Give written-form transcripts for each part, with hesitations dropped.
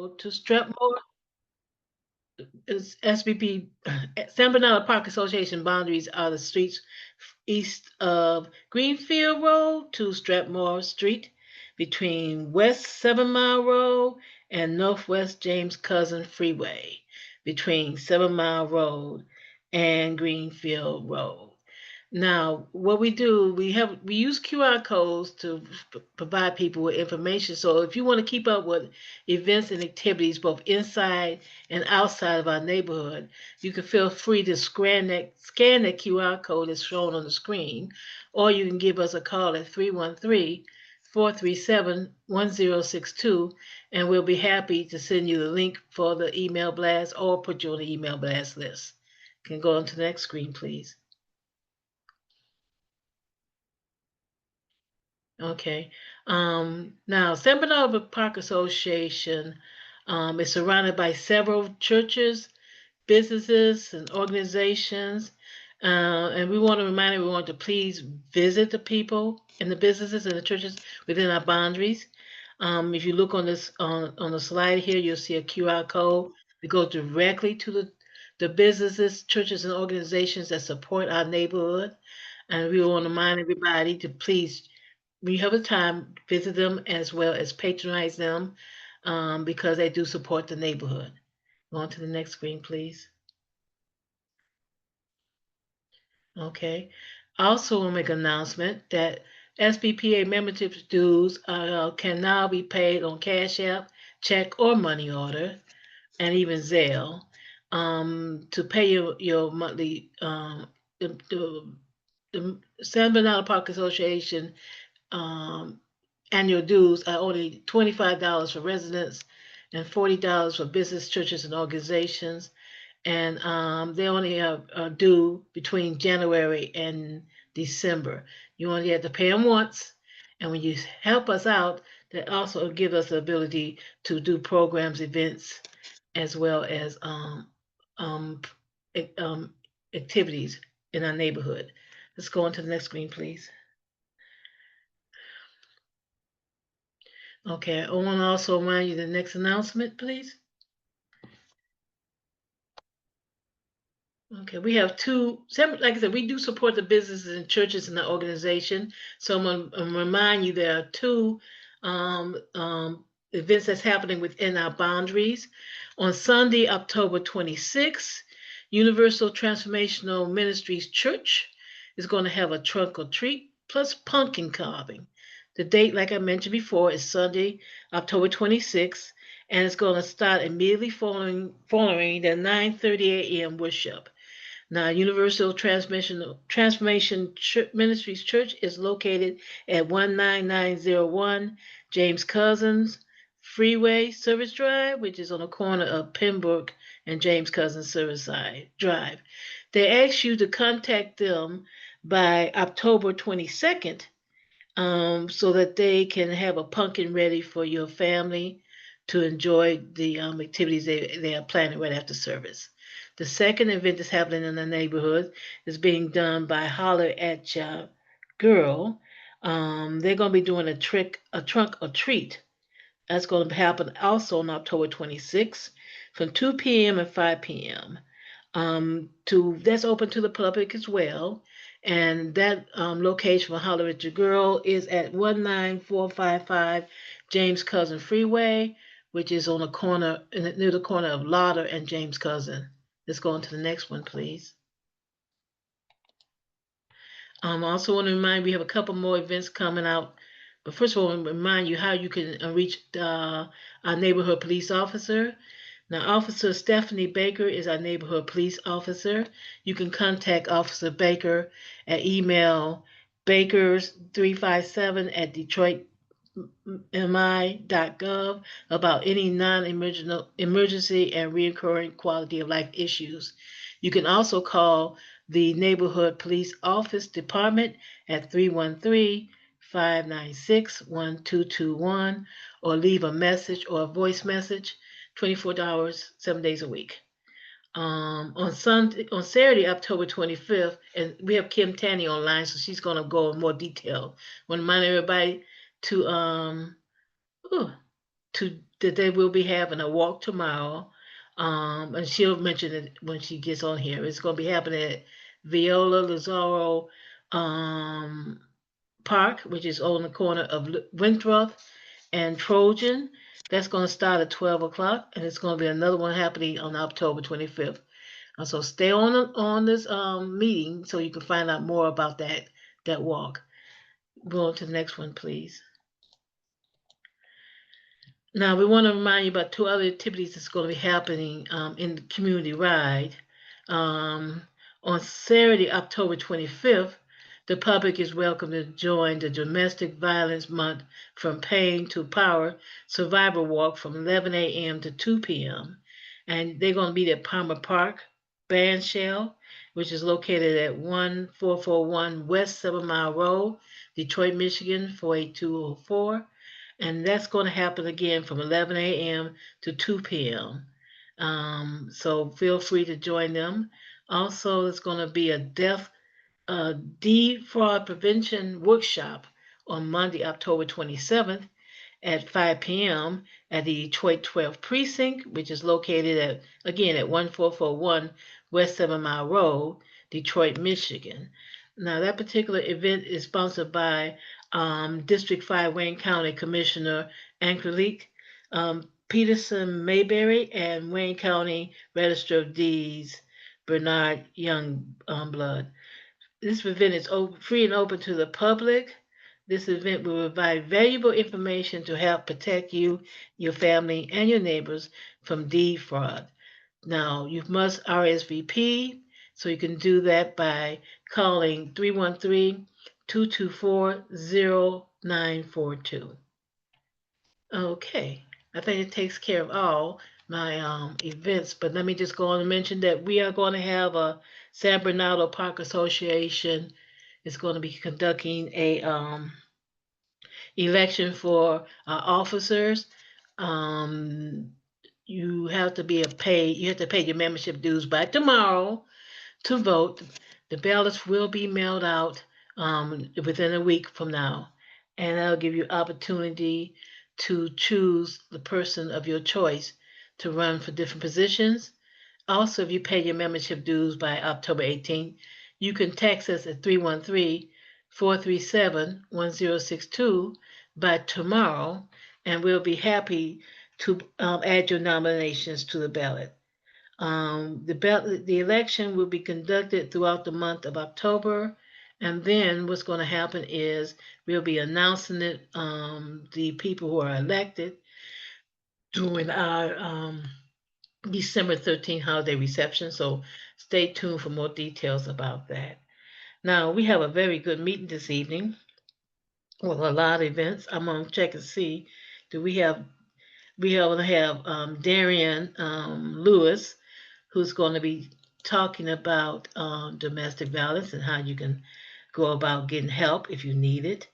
to Strepmore is SBP, San Bernardo Park Association boundaries are the streets east of Greenfield Road to Strepmore Street, between West 7 Mile Road and Northwest James Cousin Freeway, between 7 Mile Road and Greenfield Road. Now, what we do, we use QR codes to provide people with information. So if you want to keep up with events and activities both inside and outside of our neighborhood, you can feel free to scan that QR code that's shown on the screen, or you can give us a call at 313-437-1062, and we'll be happy to send you the link for the email blast or put you on the email blast list. Can go on to the next screen, please. Okay. Now, San Bernardo Park Association is surrounded by several churches, businesses, and organizations. And we want to remind everyone to please visit the people and the businesses and the churches within our boundaries. If you look on this on the slide here, you'll see a QR code that goes directly to the businesses, churches, and organizations that support our neighborhood. And we want to remind everybody to please, when you have a time, visit them as well as patronize them, because they do support the neighborhood. Go on to the next screen, please. Okay. Also, we'll make an announcement that SBPA membership dues can now be paid on Cash App, check, or money order, and even Zelle, to pay your monthly. The San Bernardo Park Association annual dues are only $25 for residents and $40 for business, churches, and organizations. And they only have due between January and December. You only have to pay them once. And when you help us out, that also gives us the ability to do programs, events, as well as activities in our neighborhood. Let's go on to the next screen, please. Okay, I want to also remind you the next announcement, please. Okay, we have like I said, we do support the businesses and churches in the organization. So I'm going to remind you there are two events that's happening within our boundaries. On Sunday, October 26th, Universal Transformational Ministries Church is going to have a trunk or treat plus pumpkin carving. The date, like I mentioned before, is Sunday, October 26th, and it's going to start immediately following the 9:30 a.m. worship. Now, Universal Transformation Ministries Church is located at 19901 James Cousins Freeway Service Drive, which is on the corner of Pembroke and James Cousins Service Drive. They ask you to contact them by October 22nd, so that they can have a pumpkin ready for your family to enjoy the activities they are planning right after service. The second event that's happening in the neighborhood is being done by Holler at Ya Girl. They're going to be doing a trunk or treat. That's going to happen also on October 26th from 2 p.m. and 5 p.m. That's open to the public as well. And that location for Holler at Your Girl is at 19455 James Cousin Freeway, which is on the corner, near the corner of Lauder and James Cousin. Let's go on to the next one, please. I also want to remind we have a couple more events coming out. But first of all, I want to remind you how you can reach our neighborhood police officer. Now, Officer Stephanie Baker is our neighborhood police officer. You can contact Officer Baker at email bakers357@detroitmi.gov about any non-emergency and recurring quality of life issues. You can also call the Neighborhood Police Office Department at 313-596-1221 or leave a message or a voice message 24 hours, 7 days a week. On Saturday, October 25th, and we have Kim Tanny online, so she's going to go in more detail. I want to remind everybody to that they will be having a walk tomorrow. And she'll mention it when she gets on here. It's going to be happening at Viola Lazaro Park, which is on the corner of Winthrop and Trojan. That's going to start at 12 o'clock, and it's going to be another one happening on October 25th. So stay on this meeting so you can find out more about that walk. Go on to the next one, please. Now, we want to remind you about two other activities that's going to be happening in the community ride. On Saturday, October 25th, the public is welcome to join the Domestic Violence Month from Pain to Power Survivor Walk from 11 a.m. to 2 p.m. And they're going to be at Palmer Park, Bandshell, which is located at 1441 West 7 Mile Road, Detroit, Michigan, 48204. And that's going to happen again from 11 a.m. to 2 p.m. So feel free to join them. Also, there's going to be a defraud prevention workshop on Monday, October 27th at 5 p.m. at the Detroit 12th Precinct, which is located at 1441 West 7 Mile Road, Detroit, Michigan. Now, that particular event is sponsored by District 5 Wayne County Commissioner Angelique Peterson Mayberry and Wayne County Register of Deeds Bernard Youngblood. This event is free and open to the public. This event will provide valuable information to help protect you, your family, and your neighbors from deed fraud. Now, you must RSVP, so you can do that by calling 313-224-0942. Okay, I think it takes care of all my events, but let me just go on and mention that we are going to have a San Bernardo Park Association is going to be conducting a election for officers. You have to pay your membership dues by tomorrow to vote. The ballots will be mailed out within a week from now, and that'll give you opportunity to choose the person of your choice to run for different positions. Also, if you pay your membership dues by October 18th, you can text us at 313-437-1062 by tomorrow, and we'll be happy to add your nominations to the ballot. The election will be conducted throughout the month of October, and then what's going to happen is we'll be announcing it, the people who are elected during our December 13th holiday reception. So stay tuned for more details about that. Now, we have a very good meeting this evening with a lot of events. I'm going to check and see, we are going to have Darian Lewis, who's going to be talking about domestic violence and how you can go about getting help if you need it.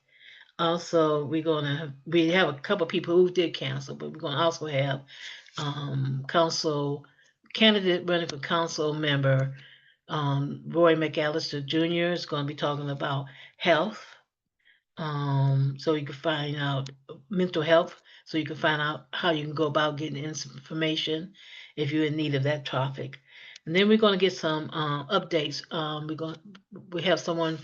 Also, we have a couple people who did cancel, but we're going to also have council candidate running for council member Roy McCalister Jr. is going to be talking about health. So you can find out mental health, so you can find out how you can go about getting information if you're in need of that topic. And then we're going to get some updates. We have someone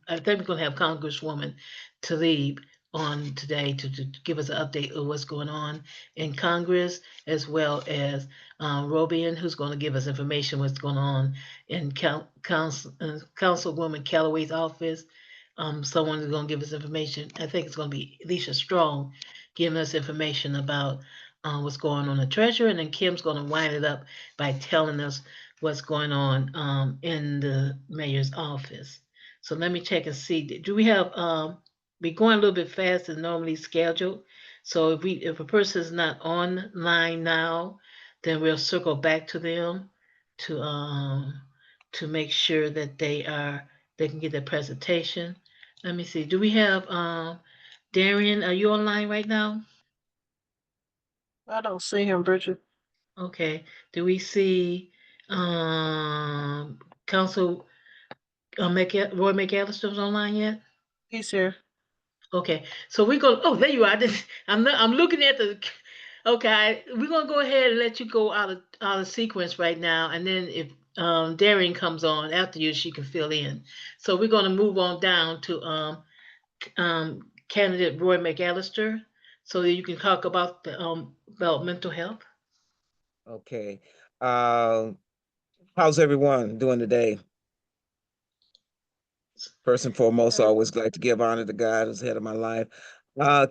I think we're going to have Congresswoman Tlaib on today to give us an update of what's going on in Congress, as well as Robian, who's going to give us information what's going on in Councilwoman Calloway's office. Someone is going to give us information. I think it's going to be Alicia Strong giving us information about what's going on in the treasurer, and then Kim's going to wind it up by telling us what's going on in the mayor's office. So let me check and see. Do we have? We're going a little bit faster than normally scheduled. So if a person is not online now, then we'll circle back to them to make sure that they can get their presentation. Let me see. Do we have Darian? Are you online right now? I don't see him, Bridget. Okay. Do we see Council Roy McCallister's online yet? He's here. Okay. So we're going. Oh, there you are. I'm looking at Okay, we're gonna go ahead and let you go out of sequence right now, and then if Darian comes on after you, she can fill in. So we're gonna move on down to candidate Roy McAllister, so that you can talk about mental health. Okay. Uh, how's everyone doing today? First and foremost, I always like to give honor to God who's head of my life.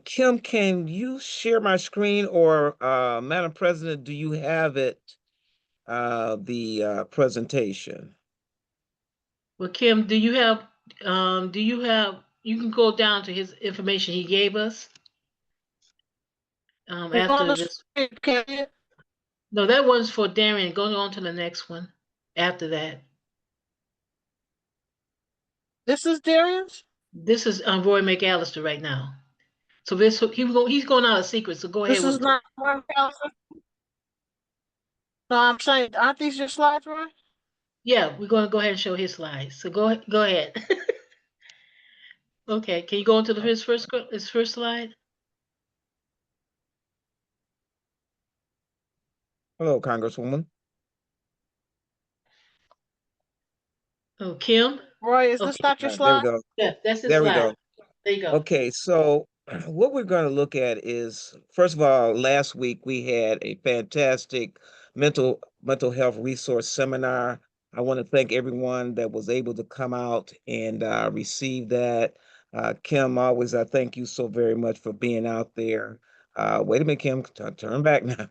Kim, can you share my screen or Madam President, do you have it, the presentation? Well, Kim, you can go down to his information he gave us It's on after the this. screen, can you? No, that one's for Darian. Go on to the next one after that. This is Darius? This is Roy McAllister right now. So he's going out of secret. So go This ahead is with. not one thousand. No, I'm saying, aren't these your slides, right? Yeah, we're going to go ahead and show his slides. So go ahead. Okay, can you go into his first slide? Hello, Congresswoman. Oh, Kim. Roy, is this Okay, not your There we slide? go. yeah, that's his There we slide. go. There you go. Okay, so what we're going to look at is, first of all, last week we had a fantastic mental health resource seminar. I want to thank everyone that was able to come out and receive that. Kim, always, I thank you so very much for being out there. Wait a minute, Kim, turn back now.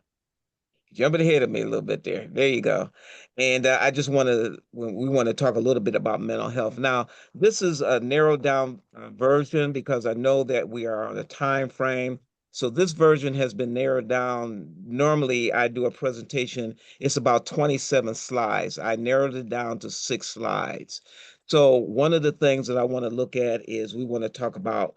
Jumping ahead of me a little bit there. There you go. And I just want to, we want to talk a little bit about mental health. Now, this is a narrowed down version because I know that we are on a time frame. So this version has been narrowed down. Normally, I do a presentation. It's about 27 slides. I narrowed it down to 6 slides. So one of the things that I want to look at is we want to talk about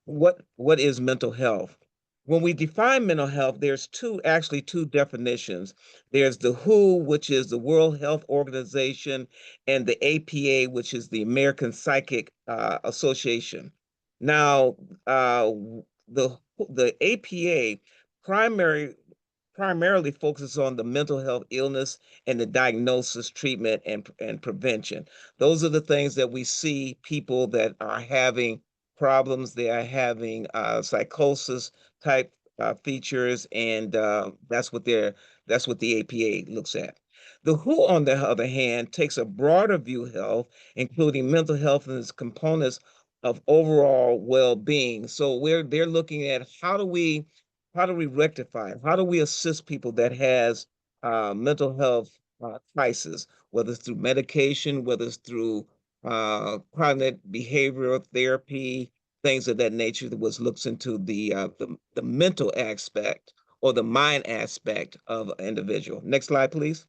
what is mental health. When we define mental health, there's actually two definitions. There's the WHO, which is the World Health Organization, and the APA, which is the American Psychic Association. Now, the APA primary primarily focuses on the mental health illness and the diagnosis, treatment, and prevention. Those are the things that we see people that are having problems. They are having psychosis type features, and that's what the APA looks at. The WHO, on the other hand, takes a broader view of health, including mental health and its components of overall well-being. So they're looking at how do we rectify it? How do we assist people that has mental health crisis, whether it's through medication, whether it's through cognitive behavioral therapy, things of that nature, that was looks into the mental aspect or the mind aspect of an individual. Next slide, please.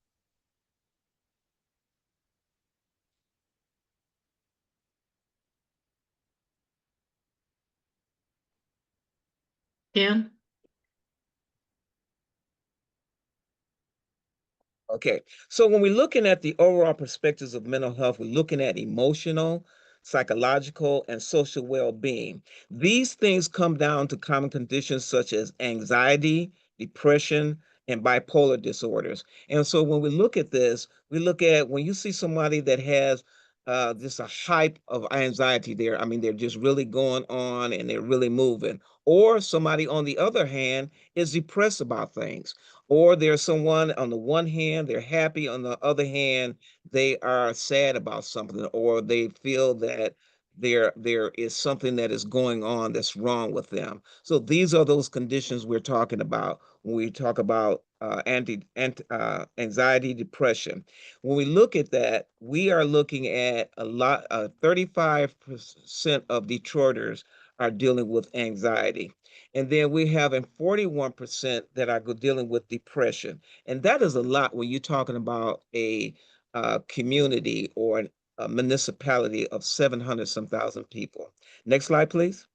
Kim. Okay, so when we're looking at the overall perspectives of mental health, we're looking at emotional, psychological, and social well-being. These things come down to common conditions such as anxiety, depression, and bipolar disorders. And so when we look at this, we look at when you see somebody that has just a hype of anxiety there, I mean, they're just really going on and they're really moving. Or somebody, on the other hand, is depressed about things, or there's someone on the one hand they're happy, on the other hand they are sad about something, or they feel that there is something that is going on that's wrong with them. So these are those conditions we're talking about when we talk about anxiety, depression. When we look at that, we are looking at a lot. 35% of Detroiters are dealing with anxiety. And then we have in 41% that are dealing with depression. And that is a lot when you're talking about a community or a municipality of 700 some thousand people. Next slide, please.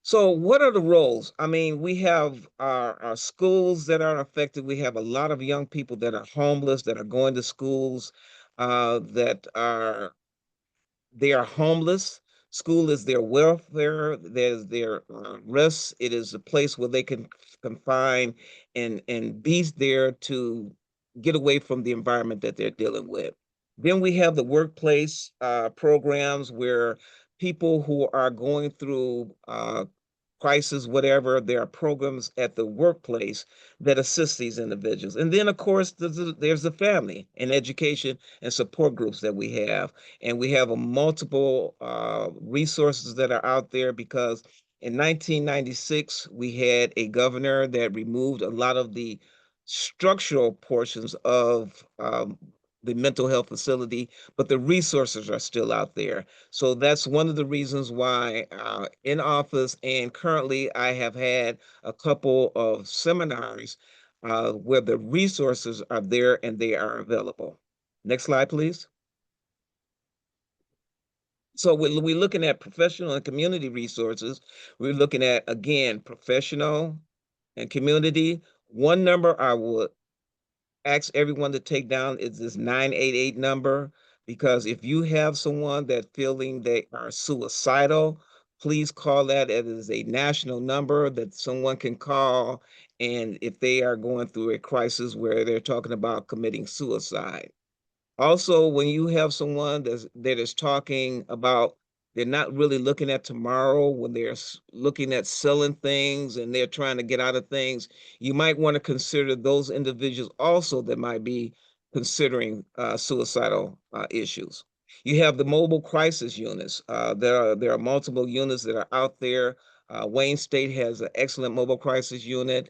So what are the roles? I mean, we have our schools that are affected. We have a lot of young people that are homeless, that are going to schools, that are they are homeless. School is their welfare, there's their rest. It is a place where they can confine and be there to get away from the environment that they're dealing with. Then we have the workplace programs where people who are going through crisis, whatever, there are programs at the workplace that assist these individuals. And then, of course, there's the family and education and support groups that we have. And we have a multiple resources that are out there because in 1996, we had a governor that removed a lot of the structural portions of the mental health facility, but the resources are still out there. So that's one of the reasons why in office and currently I have had a couple of seminars where the resources are there and they are available. Next slide, please. So we're looking at professional and community resources. We're looking at, again, professional and community. One number I would ask everyone to take down is this 988 number, because if you have someone that feeling they are suicidal, please call that. It is a national number that someone can call, and if they are going through a crisis where they're talking about committing suicide. Also, when you have someone that is talking about they're not really looking at tomorrow, when they're looking at selling things and they're trying to get out of things, you might want to consider those individuals also that might be considering suicidal issues. You have the mobile crisis units. There are multiple units that are out there. Wayne State has an excellent mobile crisis unit.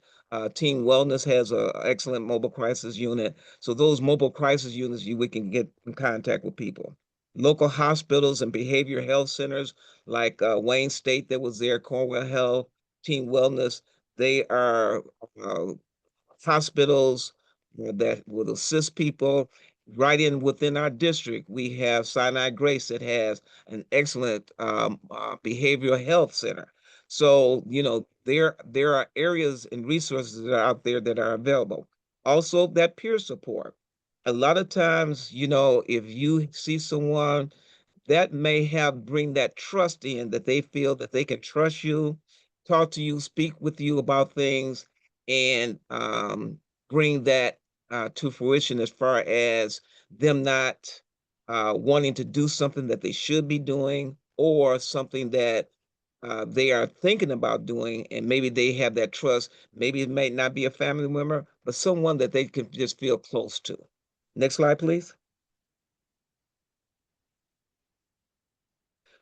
Team Wellness has an excellent mobile crisis unit. So those mobile crisis units, we can get in contact with people. Local hospitals and behavioral health centers like Wayne State that was there, Corewell Health, Team Wellness, they are hospitals that will assist people. Right in within our district, we have Sinai Grace that has an excellent behavioral health center. So, there are areas and resources that are out there that are available. Also, that peer support. A lot of times, if you see someone that may have bring that trust in, that they feel that they can trust you, talk to you, speak with you about things, and bring that to fruition as far as them not wanting to do something that they should be doing or something that they are thinking about doing, and maybe they have that trust. Maybe it may not be a family member, but someone that they can just feel close to. Next slide, please.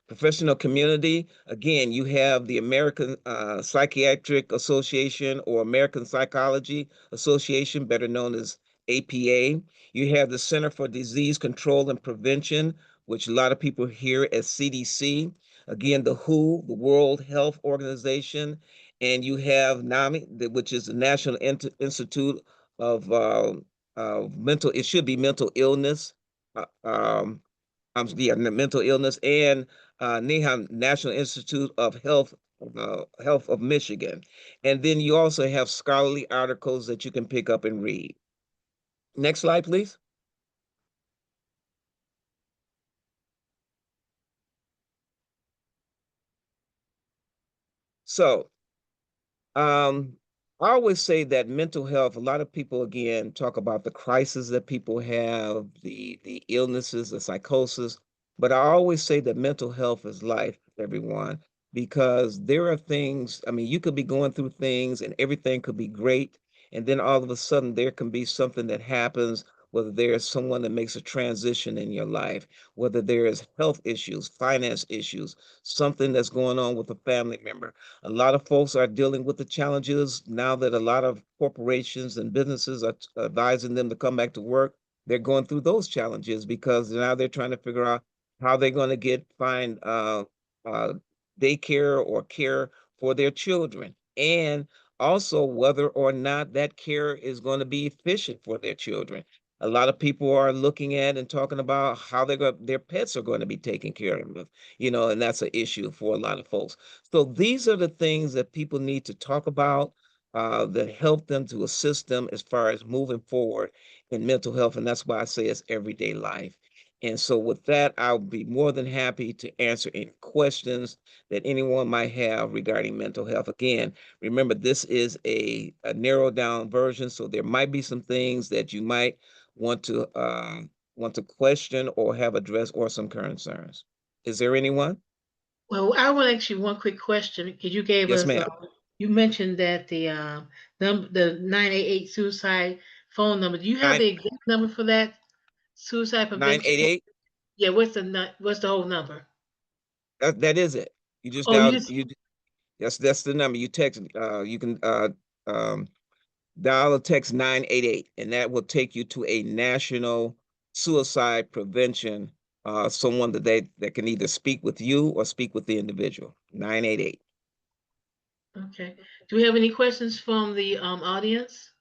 Professional community, again, you have the American Psychiatric Association or American Psychology Association, better known as APA. You have the Center for Disease Control and Prevention, which a lot of people hear as CDC. Again, the WHO, the World Health Organization, and you have NAMI, which is the National Institute of Mental, it should be mental illness. Yeah, mental illness, and NIHAM, National Institute of Health of Michigan. And then you also have scholarly articles that you can pick up and read. Next slide, please. So, um, I always say that mental health, a lot of people again talk about the crisis that people have, the illnesses, the psychosis, but I always say that mental health is life, everyone, because there are things, I mean, you could be going through things and everything could be great, and then all of a sudden there can be something that happens, whether there's someone that makes a transition in your life, whether there is health issues, finance issues, something that's going on with a family member. A lot of folks are dealing with the challenges now that a lot of corporations and businesses are advising them to come back to work. They're going through those challenges because now they're trying to figure out how they're going to find uh, daycare or care for their children, and also whether or not that care is going to be efficient for their children. A lot of people are looking at and talking about how their pets are going to be taken care of, and that's an issue for a lot of folks. So these are the things that people need to talk about that help them to assist them as far as moving forward in mental health. And that's why I say it's everyday life. And so with that, I'll be more than happy to answer any questions that anyone might have regarding mental health. Again, remember, this is a narrowed down version, so there might be some things that you might want to question or have addressed or some concerns. Is there anyone? Well, I want to ask you one quick question because you gave Yes, us, ma'am. you mentioned that the 988 suicide phone number. Do you have Nine the exact number for that suicide nine prevention? eight eight. Yeah, what's the whole number? That is it. You just Oh, you dial just you. That's the number. You text. You can um, dial or text 988, and that will take you to a national suicide prevention. Someone that can either speak with you or speak with the individual. 988. okay. Do we have any questions from the audience?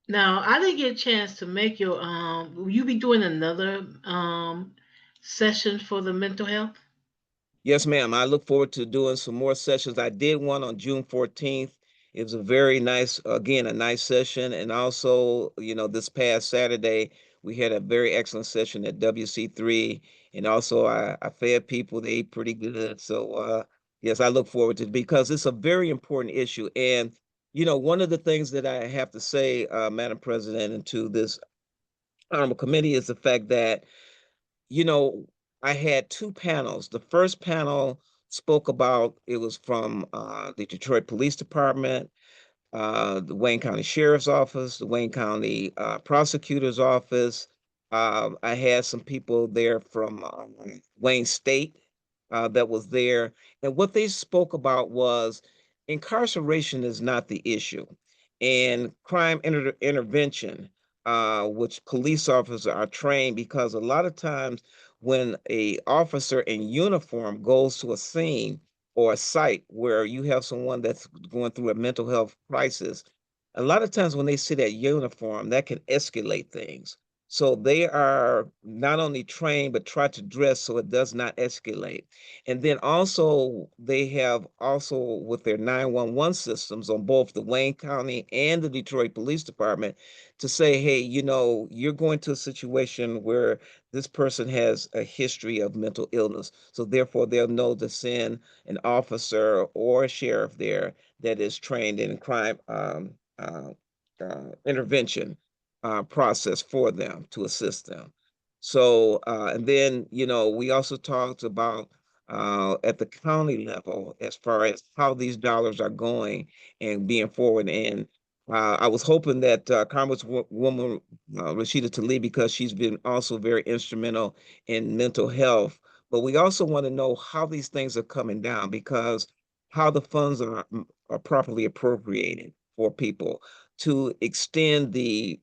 Now, I didn't get a chance to make your will you be doing another session for the mental health? Yes, ma'am. I look forward to doing some more sessions. I did one on June 14th. It was a very nice, again, a nice session. And also, this past Saturday, we had a very excellent session at WC3. And also, I fed people, they ate pretty good. So, yes, I look forward to it because it's a very important issue. And, one of the things that I have to say, Madam President, and to this honorable committee is the fact that you know, I had two panels. The first panel spoke about it was from the Detroit Police Department, the Wayne County Sheriff's Office, the Wayne County Prosecutor's Office. I had some people there from Wayne State that was there. And what they spoke about was incarceration is not the issue, and crime intervention, which police officers are trained because a lot of times when a officer in uniform goes to a scene or a site where you have someone that's going through a mental health crisis, a lot of times when they see that uniform, that can escalate things. So they are not only trained, but try to dress so it does not escalate. And then also they have also with their 911 systems on both the Wayne County and the Detroit Police Department to say, hey, you're going to a situation where this person has a history of mental illness. So therefore they'll know to send an officer or a sheriff there that is trained in crime intervention process for them to assist them. So, and then, we also talked about at the county level as far as how these dollars are going and being forward. And I was hoping that Congresswoman Rashida Tlaib, because she's been also very instrumental in mental health, but we also want to know how these things are coming down because how the funds are properly appropriated for people to extend the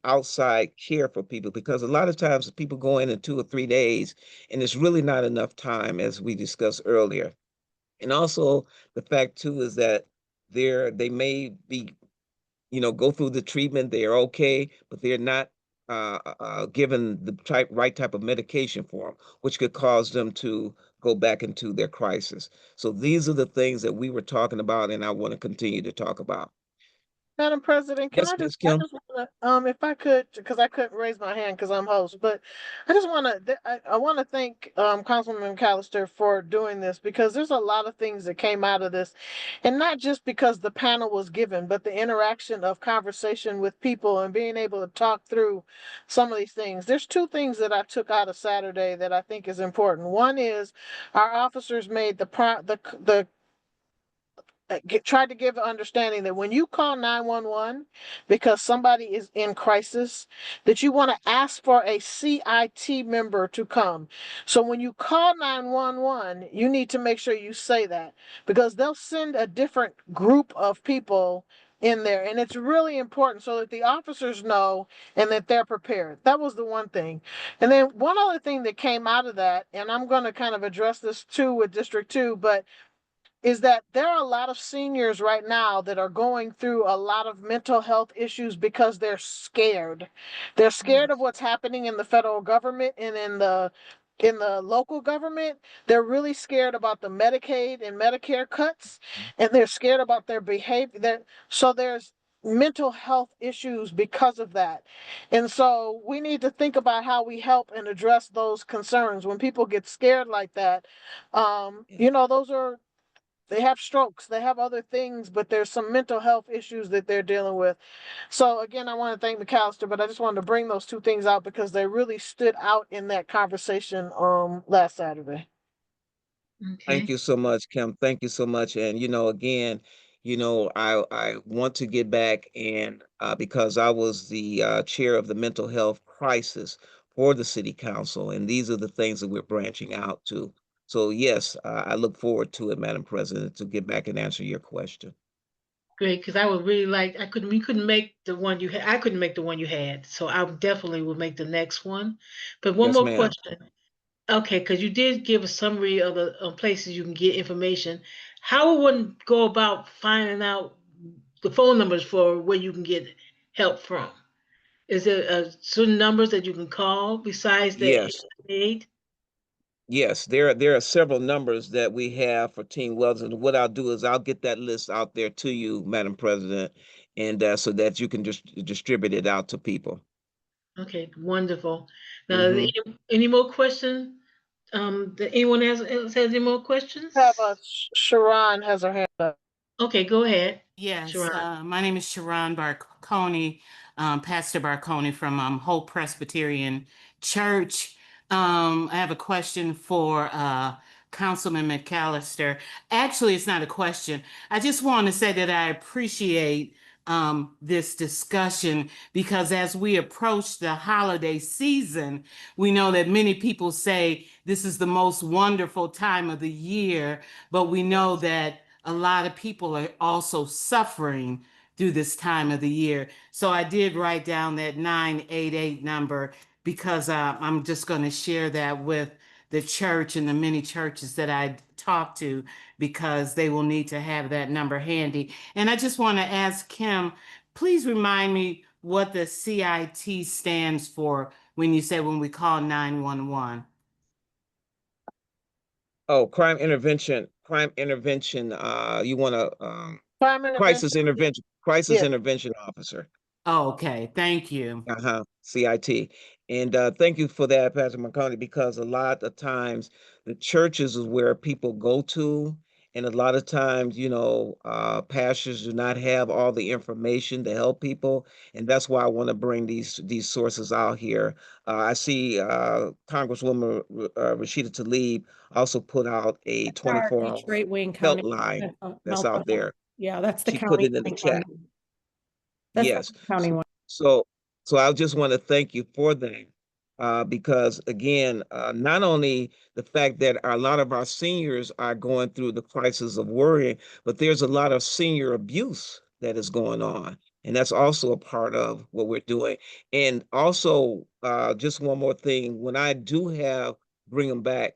outside care for people because a lot of times people go in 2 or 3 days and it's really not enough time as we discussed earlier. And also the fact too is that they may be go through the treatment, they are okay, but they're not given the right type of medication for them, which could cause them to go back into their crisis. So these are the things that we were talking about, and I want to continue to talk about. Madam President, Yes, Miss Kim. if I could, because I couldn't raise my hand because I'm host, but I just I want to thank Councilwoman McCalister for doing this because there's a lot of things that came out of this, and not just because the panel was given, but the interaction of conversation with people and being able to talk through some of these things. There's two things that I took out of Saturday that I think is important. One is our officers made the tried to give an understanding that when you call 911 because somebody is in crisis, that you want to ask for a CIT member to come. So when you call 911, you need to make sure you say that because they'll send a different group of people in there, and it's really important so that the officers know and that they're prepared. That was the one thing. And then one other thing that came out of that, and I'm going to kind of address this too with District 2, but is that there are a lot of seniors right now that are going through a lot of mental health issues because they're scared. They're scared of what's happening in the federal government and in the local government. They're really scared about the Medicaid and Medicare cuts, and they're scared about their behavior. So mental health issues because of that. And so we need to think about how we help and address those concerns when people get scared like that. You know, they have strokes, they have other things, but there's some mental health issues that they're dealing with. So again, I want to thank McCalister, but I just wanted to bring those two things out because they really stood out in that conversation last Saturday. Thank Okay. you so much, Kim. Thank you so much. And again, I want to get back and because I was the chair of the mental health crisis for the city council, and these are the things that we're branching out to. So yes, I look forward to it, Madam President, to get back and answer your question. Great, because I would really like. I couldn't. We couldn't make the one you had. I couldn't make the one you had, so I definitely will make the next one. But one Yes, more ma'am. question. Okay, because you did give a summary of the places you can get information. How would one go about finding out the phone numbers for where you can get help from? Is there certain numbers that you can call besides the Yes. 888? Yes, there are several numbers that we have for Teen Wellness, and what I'll do is I'll get that list out there to you, Madam President, and so that you can just distribute it out to people. Okay, wonderful. Now, Hmm. any more questions? That anyone else has any more Have questions? Sharon has her hand up. Okay, go ahead, Yes, Sharon. my name is Sharon Barconi, Pastor Barconi from Hope Presbyterian Church. I have a question for Councilman McCalister. Actually, it's not a question. I just want to say that I appreciate this discussion because as we approach the holiday season, we know that many people say this is the most wonderful time of the year, but we know that a lot of people are also suffering through this time of the year. So I did write down that 988 number because I'm just going to share that with the church and the many churches that I talk to because they will need to have that number handy. And I just want to ask Kim, please remind me what the CIT stands for when you say when we call 911. Oh, crime intervention. You want to Crime intervention. crisis Yeah. intervention officer. Oh, okay, thank you. Uh-huh, CIT. And thank you for that, Pastor McConaughey, because a lot of times the churches is where people go to, and a lot of times, pastors do not have all the information to help people, and that's why I want to bring these sources out here. I see Congresswoman Rashida Tlaib also put out a Our 24-hour Detroit Wayne County helpline that's mental out health. there. Yeah, that's the She put county it in the one. chat. That's the Yes. county one. So, so I just want to thank you for that, because again, not only the fact that a lot of our seniors are going through the crisis of worrying, but there's a lot of senior abuse that is going on, and that's also a part of what we're doing. And also, just one more thing, when I do have bring them back,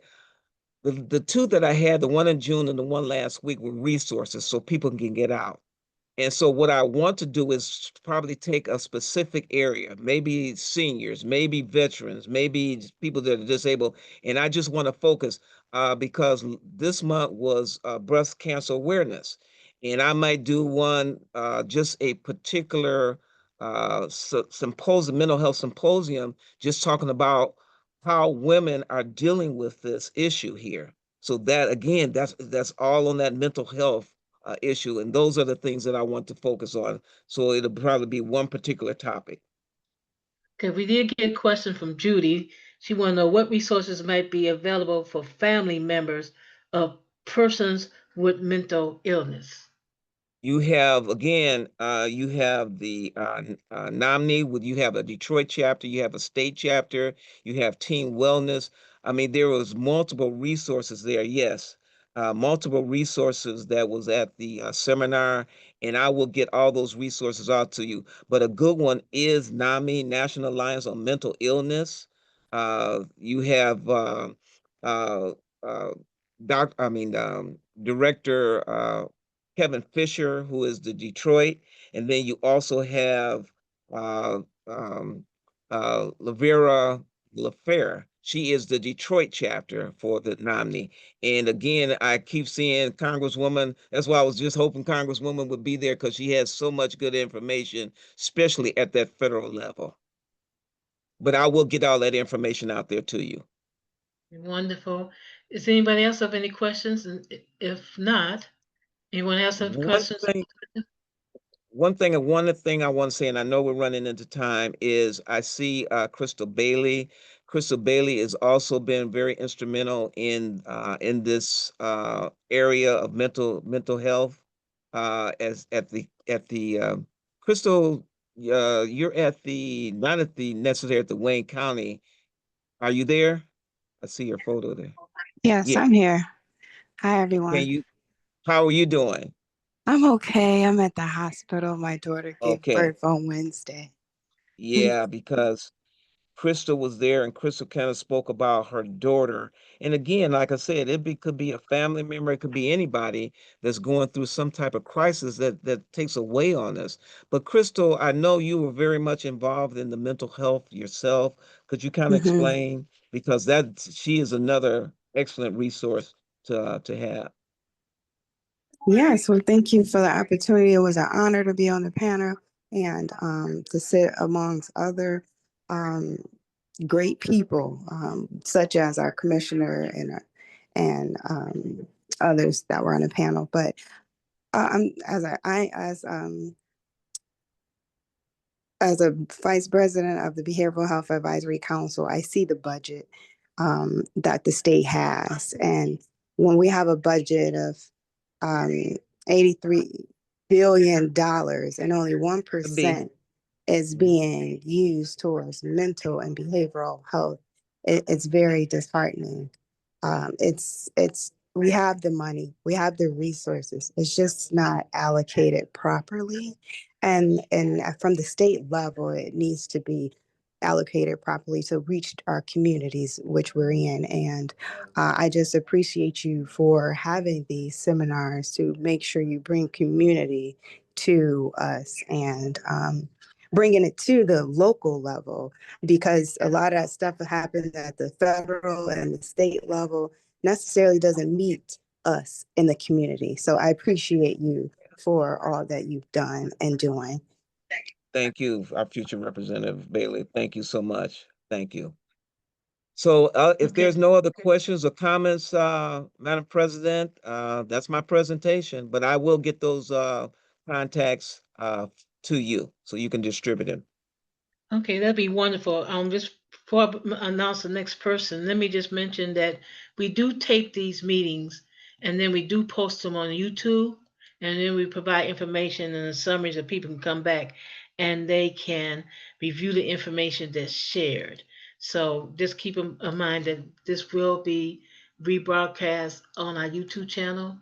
the two that I had, the one in June and the one last week, were resources so people can get out. And so what I want to do is probably take a specific area, maybe seniors, maybe veterans, maybe people that are disabled, and I just want to focus because this month was breast cancer awareness, and I might do one just a particular symposium, mental health symposium, just talking about how women are dealing with this issue here. So that again, that's all on that mental health issue. And those are the things that I want to focus on. So it'll probably be one particular topic. Okay, we did get a question from Judy. She want to know what resources might be available for family members of persons with mental illness. You have again, you have the nominee with you have a Detroit chapter, you have a state chapter, you have team wellness. I mean, there was multiple resources there. Yes, multiple resources that was at the seminar, and I will get all those resources out to you. But a good one is NAMI, National Alliance on Mental Illness. You have uh, uh, Director. Kevin Fisher, who is the Detroit, and then you also have uh, um, Lavera LaFair. She is the Detroit chapter for the nominee. And again, I keep seeing Congresswoman. That's why I was just hoping Congresswoman would be there because she has so much good information, especially at that federal level. But I will get all that information out there to you. Wonderful. Is anybody else have any questions? And if not, anyone else have One questions? thing one thing I want to say, and I know we're running into time, is I see Crystal Bailey. Crystal Bailey has also been very instrumental in this area of mental health. As at the Crystal, you're at the not at the necessarily at the Wayne County. Are you there? I see your photo there. Yes, Yeah. I'm here. Hi, Can everyone. you? How are you doing? I'm okay. I'm at the hospital. My daughter gave Okay. birth on Wednesday. Yeah, because Crystal was there and Crystal kind of spoke about her daughter. And again, like I said, could be a family member, it could be anybody that's going through some type of crisis that takes away on us. But Crystal, I know you were very much involved in the mental health yourself. Could you kind of Hmm. explain? Because she is another excellent resource to have. Yes, well, thank you for the opportunity. It was an honor to be on the panel and to sit amongst other um, great people, such as our commissioner and others that were on the panel. But as a vice president of the Behavioral Health Advisory Council, I see the budget that the state has. And when we have a budget of $83 billion and only B. 1% is being used towards mental and behavioral health, it's very disheartening. We have the money, we have the resources. It's just not allocated properly, and from the state level, it needs to be allocated properly to reach our communities which we're in. And I just appreciate you for having these seminars to make sure you bring community to us and bringing it to the local level, because a lot of that stuff that happens at the federal and the state level necessarily doesn't meet us in the community. So I appreciate you for all that you've done and doing. Thank you, our future Representative Bailey. Thank you so much. Thank you. So if Okay. there's no other questions or comments, Madam President, that's my presentation, but I will get those contacts to you so you can distribute them. Okay, that'd be wonderful. Just before I announce the next person, let me just mention that we do tape these meetings and then we do post them on YouTube, and then we provide information and a summary so people can come back and they can review the information that's shared. So just keep in mind that this will be rebroadcast on our YouTube channel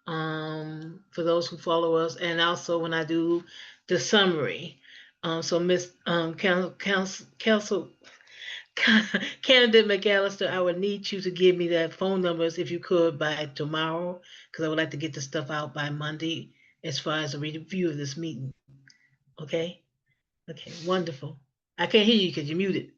for those who follow us, and also when I do the summary. So Miss Council Candidate McCalister, I would need you to give me that phone numbers if you could by tomorrow, because I would like to get the stuff out by Monday as far as a review of this meeting. Okay? Okay, wonderful. I can't hear you because you're muted.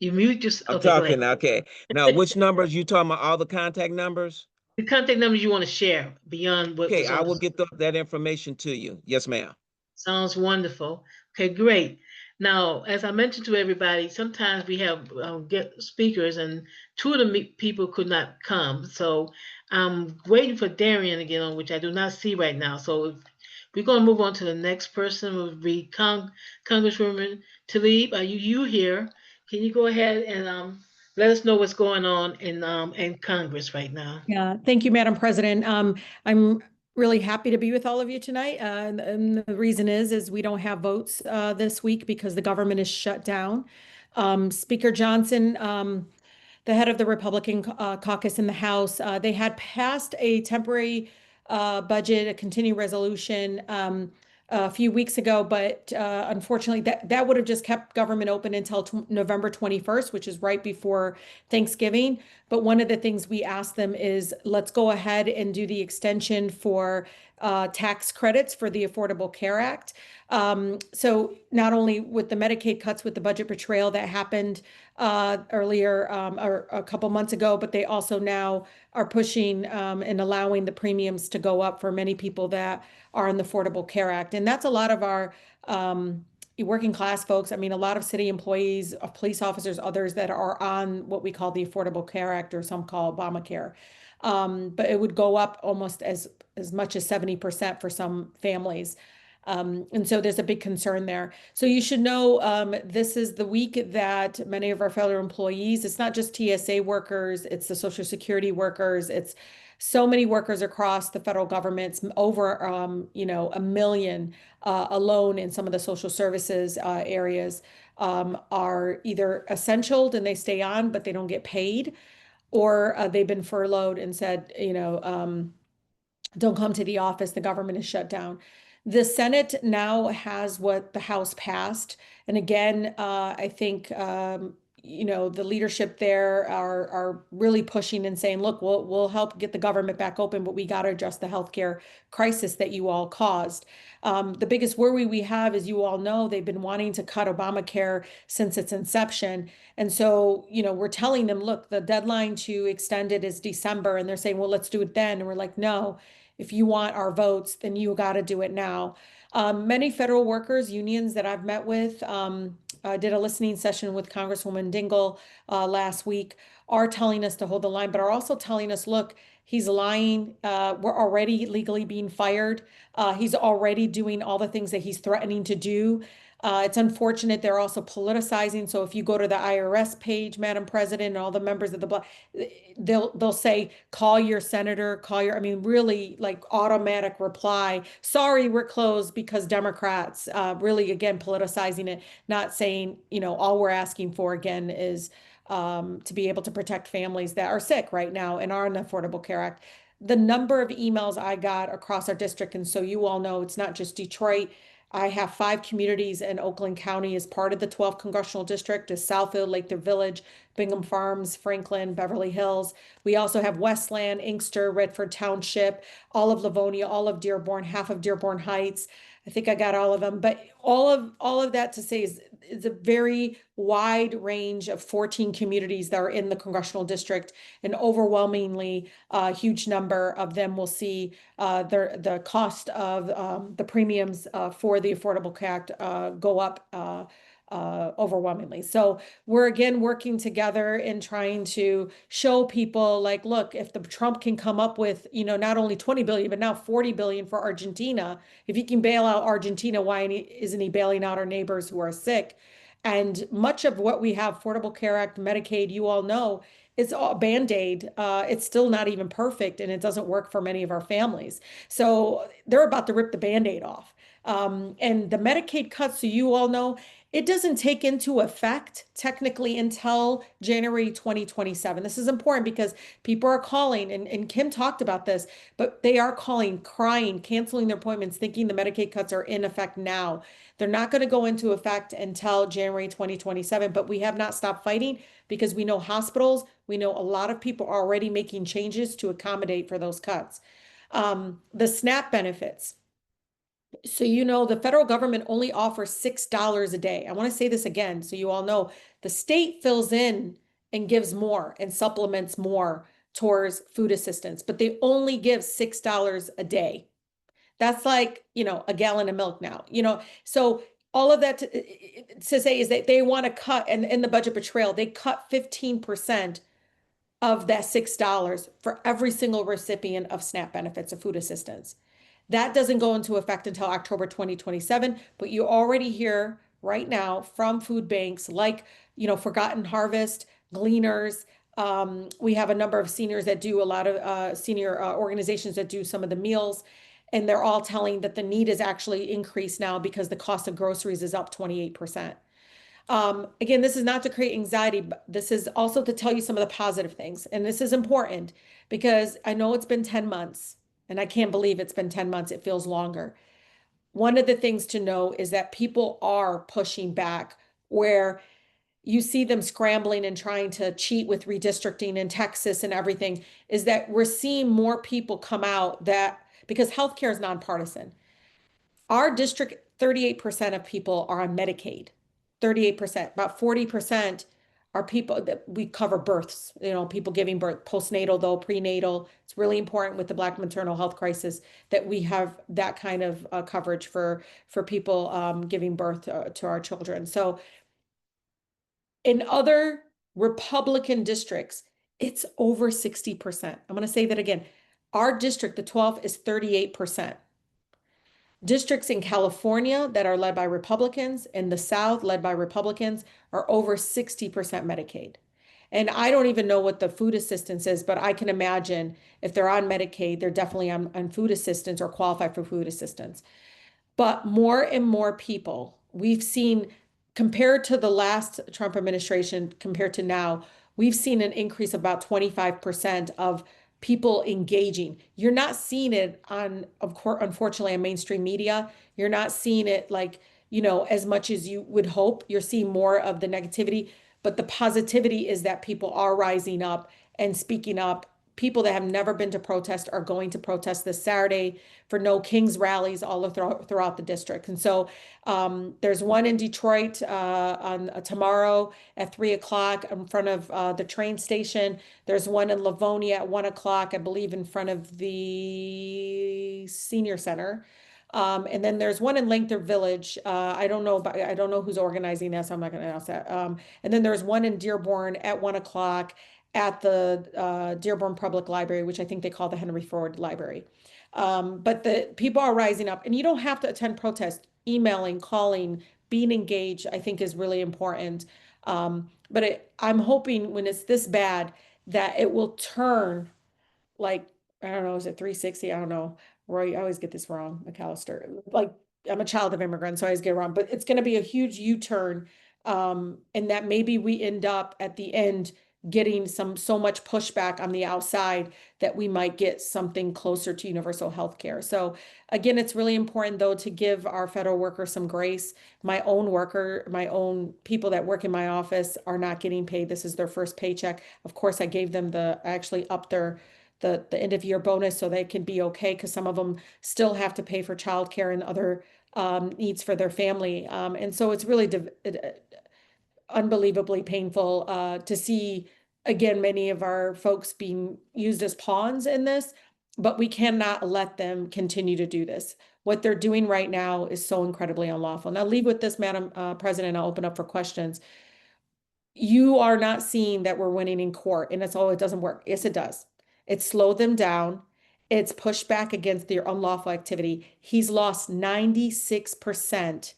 You mute just I'm okay, go talking, ahead. okay. Now, which numbers you talking about? All the contact numbers? The contact numbers you want to share beyond what Okay, was I on will the get that information to you. Yes, ma'am. sounds wonderful. Okay, great. Now, as I mentioned to everybody, sometimes we have get speakers, and two of the people could not come. So I'm waiting for Darian to get on, which I do not see right now. So if we're going to move on to the next person, will be Congresswoman Tlaib. Are you here? Can you go ahead and let us know what's going on in Congress right now? Yeah, thank you, Madam President. I'm really happy to be with all of you tonight. And the reason is we don't have votes this week because the government is shut down. Speaker Johnson, the head of the Republican caucus in the House, they had passed a temporary budget, a continuing resolution a few weeks ago, but unfortunately that would have just kept government open until November 21st, which is right before Thanksgiving. But one of the things we asked them is let's go ahead and do the extension for tax credits for the Affordable Care Act. So not only with the Medicaid cuts with the budget betrayal that happened earlier or a couple months ago, but they also now are pushing and allowing the premiums to go up for many people that are in the Affordable Care Act. And that's a lot of our working class folks. I mean, a lot of city employees, police officers, others that are on what we call the Affordable Care Act, or some call Obamacare. But it would go up almost as much as 70% for some families. And so there's a big concern there. So you should know this is the week that many of our federal employees, it's not just TSA workers, it's the Social Security workers, it's so many workers across the federal government, it's over 1 million alone in some of the social services areas are either essential and they stay on, but they don't get paid, or they've been furloughed and said, don't come to the office, the government is shut down. The Senate now has what the House passed. And again, I think, the leadership there are really pushing and saying, look, we'll help get the government back open, but we got to address the healthcare crisis that you all caused. The biggest worry we have, as you all know, they've been wanting to cut Obamacare since its inception. And so, we're telling them, look, the deadline to extend it is December. And they're saying, well, let's do it then. And we're like, no, if you want our votes, then you got to do it now. Many federal workers, unions that I've met with, did a listening session with Congresswoman Dingell last week, are telling us to hold the line, but are also telling us, look, he's lying. We're already legally being fired. He's already doing all the things that he's threatening to do. It's unfortunate they're also politicizing. So if you go to the IRS page, Madam President, and all the members of the bloc, they'll say, call your senator, really like automatic reply. Sorry, we're closed because Democrats, really, again, politicizing it, not saying, all we're asking for again is to be able to protect families that are sick right now and are in the Affordable Care Act. The number of emails I got across our district, and so you all know it's not just Detroit. I have 5 communities in Oakland County as part of the 12th Congressional District, is Southfield, Lakeville Village, Bingham Farms, Franklin, Beverly Hills. We also have Westland, Inkster, Redford Township, all of Livonia, all of Dearborn, half of Dearborn Heights. I think I got all of them, but all of that to say is it's a very wide range of 14 communities that are in the congressional district, and overwhelmingly a huge number of them will see the cost of the premiums for the Affordable Care Act go up overwhelmingly. So we're again working together in trying to show people, like, look, if the Trump can come up with, not only 20 billion, but now 40 billion for Argentina, if he can bail out Argentina, why isn't he bailing out our neighbors who are sick? And much of what we have, Affordable Care Act, Medicaid, you all know, it's all Band-Aid. It's still not even perfect, and it doesn't work for many of our families. So they're about to rip the Band-Aid off. And the Medicaid cuts, so you all know, it doesn't take into effect technically until January 2027. This is important because people are calling, and Kim talked about this, but they are calling, crying, canceling their appointments, thinking the Medicaid cuts are in effect now. They're not going to go into effect until January 2027, but we have not stopped fighting because we know hospitals, we know a lot of people are already making changes to accommodate for those cuts. The SNAP benefits. So, the federal government only offers $6 a day. I want to say this again, so you all know the state fills in and gives more and supplements more towards food assistance, but they only give $6 a day. That's like, a gallon of milk now, so all of that to say is that they want to cut, and in the budget betrayal, they cut 15% of that $6 for every single recipient of SNAP benefits of food assistance. That doesn't go into effect until October 2027, but you already hear right now from food banks like, Forgotten Harvest, Gleaners. We have a number of seniors that do a lot of senior organizations that do some of the meals, and they're all telling that the need is actually increased now because the cost of groceries is up 28%. Again, this is not to create anxiety, but this is also to tell you some of the positive things. And this is important because I know it's been 10 months. And I can't believe it's been 10 months. It feels longer. One of the things to know is that people are pushing back, where you see them scrambling and trying to cheat with redistricting in Texas and everything, is that we're seeing more people come out, that because healthcare is nonpartisan. Our district, 38% of people are on Medicaid. 38%, about 40% are people that we cover births, people giving birth, postnatal though, prenatal. It's really important with the Black maternal health crisis that we have that kind of coverage for people giving birth to our children. So in other Republican districts, it's over 60%. I'm going to say that again. Our district, the 12th, is 38%. Districts in California that are led by Republicans, in the South led by Republicans, are over 60% Medicaid. And I don't even know what the food assistance is, but I can imagine if they're on Medicaid, they're definitely on food assistance or qualify for food assistance. But more and more people, we've seen, compared to the last Trump administration, compared to now, we've seen an increase of about 25% of people engaging. You're not seeing it on, of course, unfortunately, on mainstream media. You're not seeing it like, as much as you would hope. You're seeing more of the negativity, but the positivity is that people are rising up and speaking up. People that have never been to protest are going to protest this Saturday for No Kings rallies all throughout the district. And so there's one in Detroit on tomorrow at 3 o'clock in front of the train station. There's one in Livonia at 1 o'clock, I believe, in front of the senior center. And then there's one in Langther Village. I don't know who's organizing that, so I'm not going to announce that. And then there's one in Dearborn at 1 o'clock at the Dearborn Public Library, which I think they call the Henry Ford Library. But the people are rising up, and you don't have to attend protests. Emailing, calling, being engaged, I think is really important. But I'm hoping when it's this bad that it will turn, like, I don't know, is it 360? I don't know. Roy, I always get this wrong, McCalister. Like, I'm a child of immigrants, so I always get it wrong. But it's going to be a huge U-turn, and that maybe we end up at the end getting so much pushback on the outside that we might get something closer to universal health care. So again, it's really important though to give our federal workers some grace. My own people that work in my office are not getting paid. This is their first paycheck. Of course, I gave them I actually upped the end of year bonus so they can be okay, because some of them still have to pay for childcare and other needs for their family. And so it's really unbelievably painful to see, again, many of our folks being used as pawns in this, but we cannot let them continue to do this. What they're doing right now is so incredibly unlawful. Now, leave with this, Madam President, I'll open up for questions. You are not seeing that we're winning in court, and it doesn't work. Yes, it does. It slowed them down. It's pushed back against their unlawful activity. He's lost 96%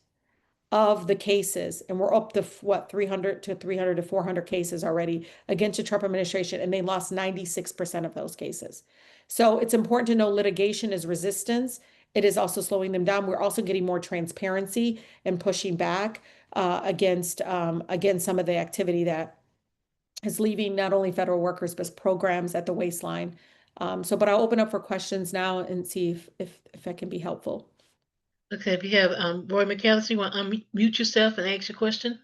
of the cases, and we're up to 300 to 400 cases already against the Trump administration, and they lost 96% of those cases. So it's important to know litigation is resistance. It is also slowing them down. We're also getting more transparency and pushing back against some of the activity that is leaving not only federal workers, but programs at the waistline. But I'll open up for questions now and see if I can be helpful. Okay, if you have Roy McCalister, you want to unmute yourself and ask your question?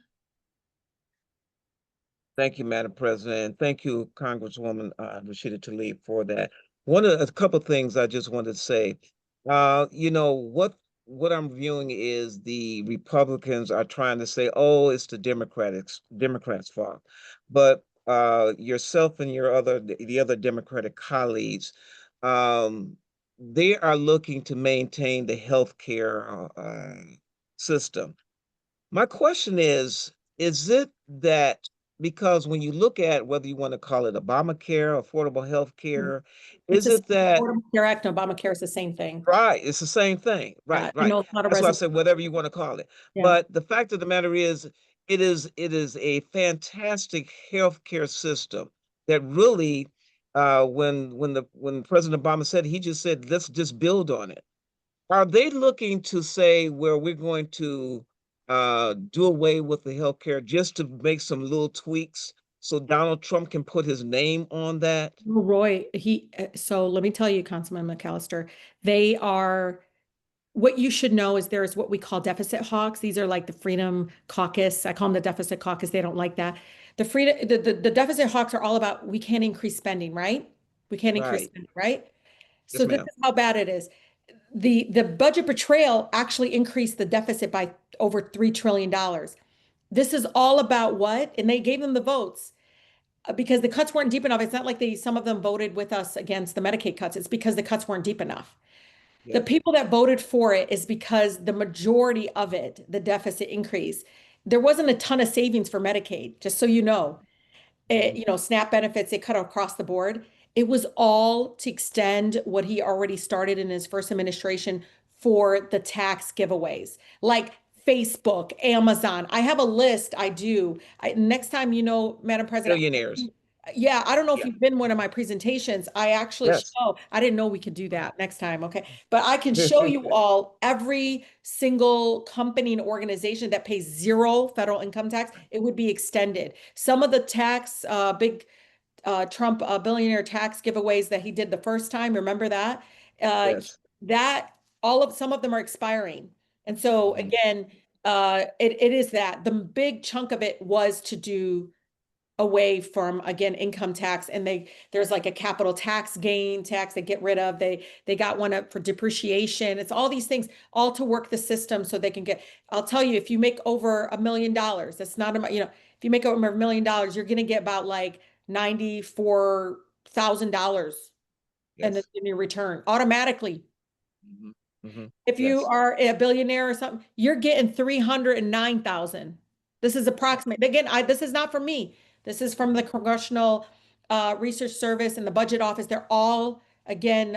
Thank you, Madam President. Thank you, Congresswoman Rashida Tlaib, for that. A couple of things I just wanted to say. What I'm viewing is the Republicans are trying to say, oh, it's the Democrats' fault. But yourself and the other Democratic colleagues, they are looking to maintain the healthcare system. My question is it that because when you look at whether you want to call it Obamacare, affordable health care, is it that Affordable Care Act and Obamacare is the same thing? Right, it's the same thing. Right, I know right. it's not a That's why I said whatever you want to call it. Yeah. But the fact of the matter is, it is a fantastic healthcare system that really, when President Obama said, he just said, let's just build on it. Are they looking to say where we're going to do away with the healthcare just to make some little tweaks so Donald Trump can put his name on that? Roy, so let me tell you, Councilman McCalister, they are, what you should know is there's what we call deficit hawks. These are like the Freedom Caucus. I call them the deficit caucus. They don't like that. The deficit hawks are all about, we can't increase spending, right? We can't increase spending, right? So this ma'am. is how bad it is. The budget betrayal actually increased the deficit by over $3 trillion. This is all about what? And they gave them the votes because the cuts weren't deep enough. It's not like some of them voted with us against the Medicaid cuts. It's because the cuts weren't deep enough. The Yeah. people that voted for it is because the majority of it, the deficit increase, there wasn't a ton of savings for Medicaid, just so you know. SNAP benefits, they cut across the board. It was all to extend what he already started in his first administration for the tax giveaways, like Facebook, Amazon. I have a list. I do. Next time, Madam President, Billionaires. yeah, I don't know if Yeah. you've been one of my presentations. I actually Yes. show, I didn't know we could do that next time. Okay. But I can show you all every single company and organization that pays zero federal income tax. It would be extended. Some of the big Trump billionaire tax giveaways that he did the first time, remember that? Yes. Some of them are expiring. And so again, it is that the big chunk of it was to do away from, again, income tax, and there's like a capital tax gain tax they get rid of. They got one up for depreciation. It's all these things, all to work the system so they can get. I'll tell you, if you make over $1 million, that's not if you make over $1 million, you're going to get about like $94,000 Yes. in your return automatically. If you Yes. are a billionaire or something, you're getting 309,000. This is approximate. Again, this is not from me. This is from the Congressional Research Service and the Budget Office. They're all, again,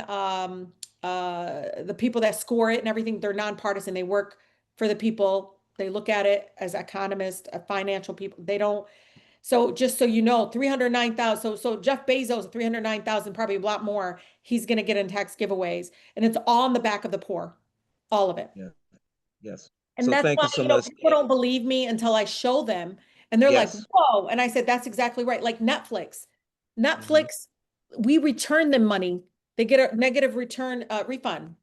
the people that score it and everything, they're nonpartisan. They work for the people. They look at it as economists, financial people. They don't. So just so you know, 309,000. So Jeff Bezos, 309,000, probably a lot more. He's going to get in tax giveaways, and it's all in the back of the poor, all of it. Yeah. Yes. And So that's thank why, you so much. people don't believe me until I show them, and they're like, Yes. "Whoa!" And I said, "That's exactly right." Like Netflix, we return them money. They get a negative return refund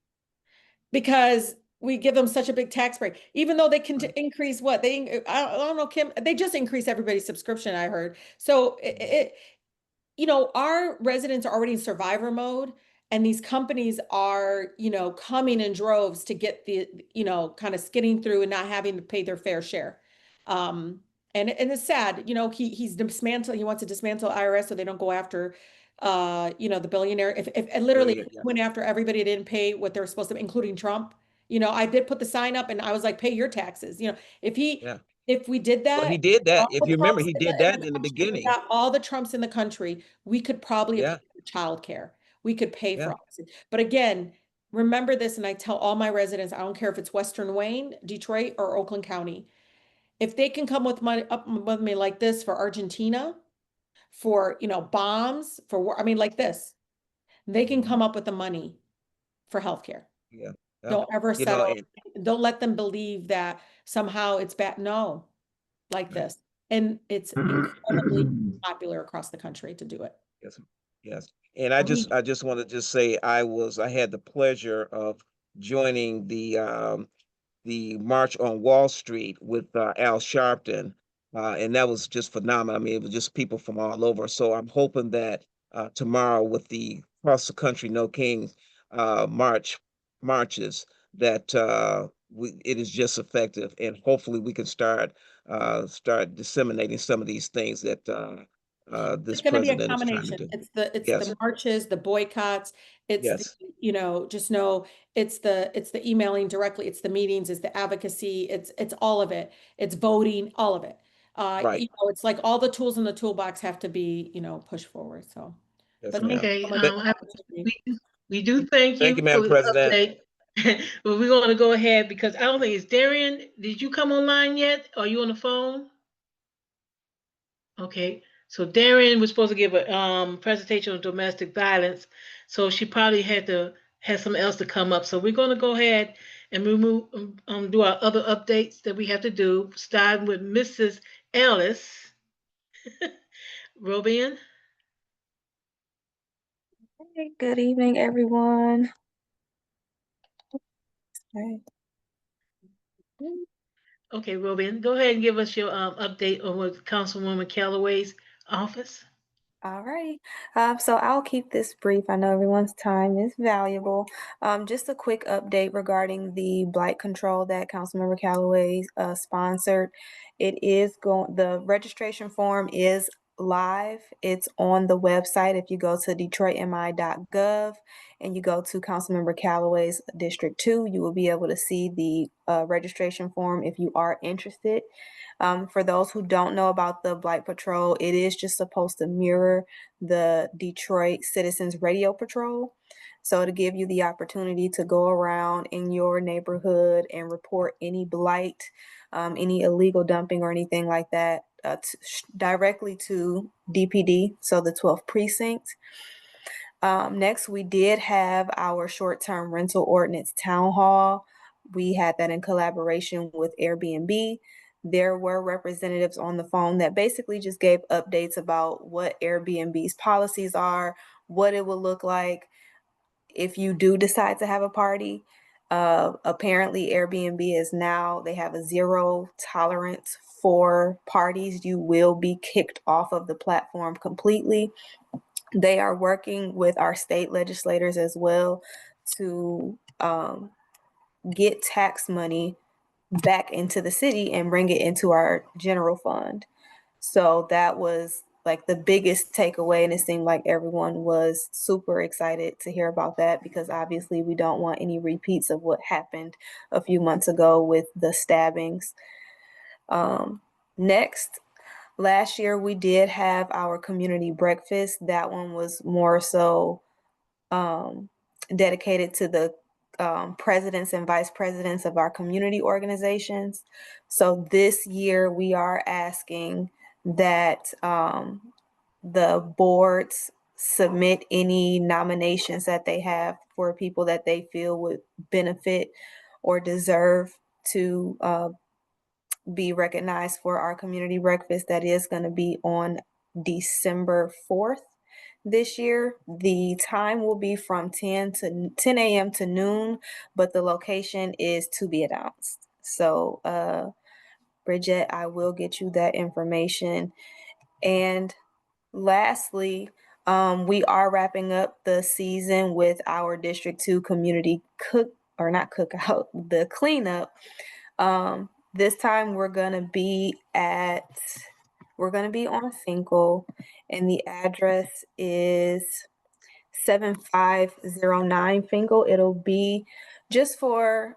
because we give them such a big tax break, even though they can increase what I don't know, Kim, they just increase everybody's subscription, I heard. So our residents are already in survivor mode, and these companies are, coming in droves to get the, kind of skidding through and not having to pay their fair share. And it's sad, he wants to dismantle IRS so they don't go after, the billionaire. If and literally Brilliant. Yeah. went after everybody that didn't pay what they were supposed to, including Trump. I did put the sign up and I was like, pay your taxes. Yeah. If we did Well, he that, did that. all If the you remember, Trumps he in did the that in the country, we beginning. got all the Trumps in the country, we could probably Yeah. pay for childcare. We could pay for Yeah. all this. But again, remember this, and I tell all my residents, I don't care if it's Western Wayne, Detroit, or Oakland County. If they can come with money up with me like this for Argentina, for bombs, for war, I mean like this, they can come up with the money for healthcare. Yeah. Yeah. Don't ever You know, settle. Don't let them believe that somehow it's bad. No, like Yeah. this. And it's incredibly popular across the country to do it. Yes. Yes. And I just want to just say I had the pleasure of joining the March on Wall Street with Al Sharpton, and that was just phenomenal. I mean, it was just people from all over. So I'm hoping that tomorrow, with the Cross the Country No Kings marches, that it is just effective, and hopefully we can start disseminating some of these things that this It's going to be a president is trying to combination. do. It's Yes. the marches, the boycotts, it's the, Yes. just know it's the emailing directly, it's the meetings, it's the advocacy, it's all of it. It's voting, all of it. Right. It's like all the tools in the toolbox have to be, pushed forward. So, Yes, but ma'am. thank you Okay, so much for the opportunity. we do thank Thank you, you for Madam this President. update. But we're going to go ahead because I don't think it's Darian. Did you come online yet? Are you on the phone? Okay, so Darian was supposed to give a presentation on domestic violence, so she probably had something else to come up. So we're going to go ahead and do our other updates that we have to do, starting with Mrs. Ellis. Robian. Hey, good evening, everyone. Okay. Okay, Robian, go ahead and give us your update on what Councilwoman Calloway's office. All right. So I'll keep this brief. I know everyone's time is valuable. Just a quick update regarding the blight control that Councilmember Calloway sponsored. The registration form is live. It's on the website. If you go to detroitmi.gov and you go to Councilmember Calloway's District 2, you will be able to see the registration form if you are interested. For those who don't know about the Blight Patrol, it is just supposed to mirror the Detroit Citizens Radio Patrol. So to give you the opportunity to go around in your neighborhood and report any blight, any illegal dumping or anything like that directly to DPD, so the 12th Precinct. Next, we did have our short-term rental ordinance town hall. We had that in collaboration with Airbnb. There were representatives on the phone that basically just gave updates about what Airbnb's policies are, what it will look like if you do decide to have a party. Apparently Airbnb is now, they have a zero tolerance for parties. You will be kicked off of the platform completely. They are working with our state legislators as well to get tax money back into the city and bring it into our general fund. So that was like the biggest takeaway, and it seemed like everyone was super excited to hear about that, because obviously we don't want any repeats of what happened a few months ago with the stabbings. Next, last year we did have our community breakfast. That one was more so dedicated to the presidents and vice presidents of our community organizations. So this year we are asking that the boards submit any nominations that they have for people that they feel would benefit or deserve to be recognized for our community breakfast. That is going to be on December 4th. This year, the time will be from 10 a.m. to noon, but the location is to be announced. So, Bridget, I will get you that information. And lastly, we are wrapping up the season with our District 2 community the cleanup. This time we're gonna be on Finkel, and the address is 7509 Finkel. It'll be just for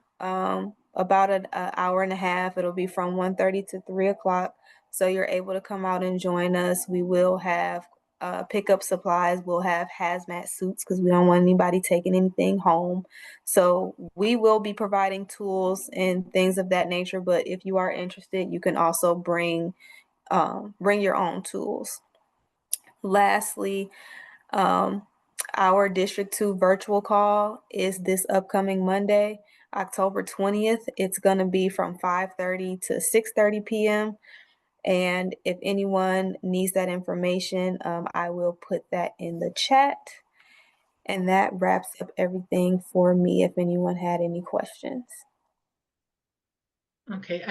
about an hour and a half. It'll be from 1:30 to 3 o'clock. So you're able to come out and join us. We will have pickup supplies. We'll have hazmat suits because we don't want anybody taking anything home. So we will be providing tools and things of that nature. But if you are interested, you can also bring your own tools. Lastly, our District 2 virtual call is this upcoming Monday, October 20th. It's going to be from 5:30 to 6:30 p.m. And if anyone needs that information, I will put that in the chat. And that wraps up everything for me if anyone had any questions. Okay,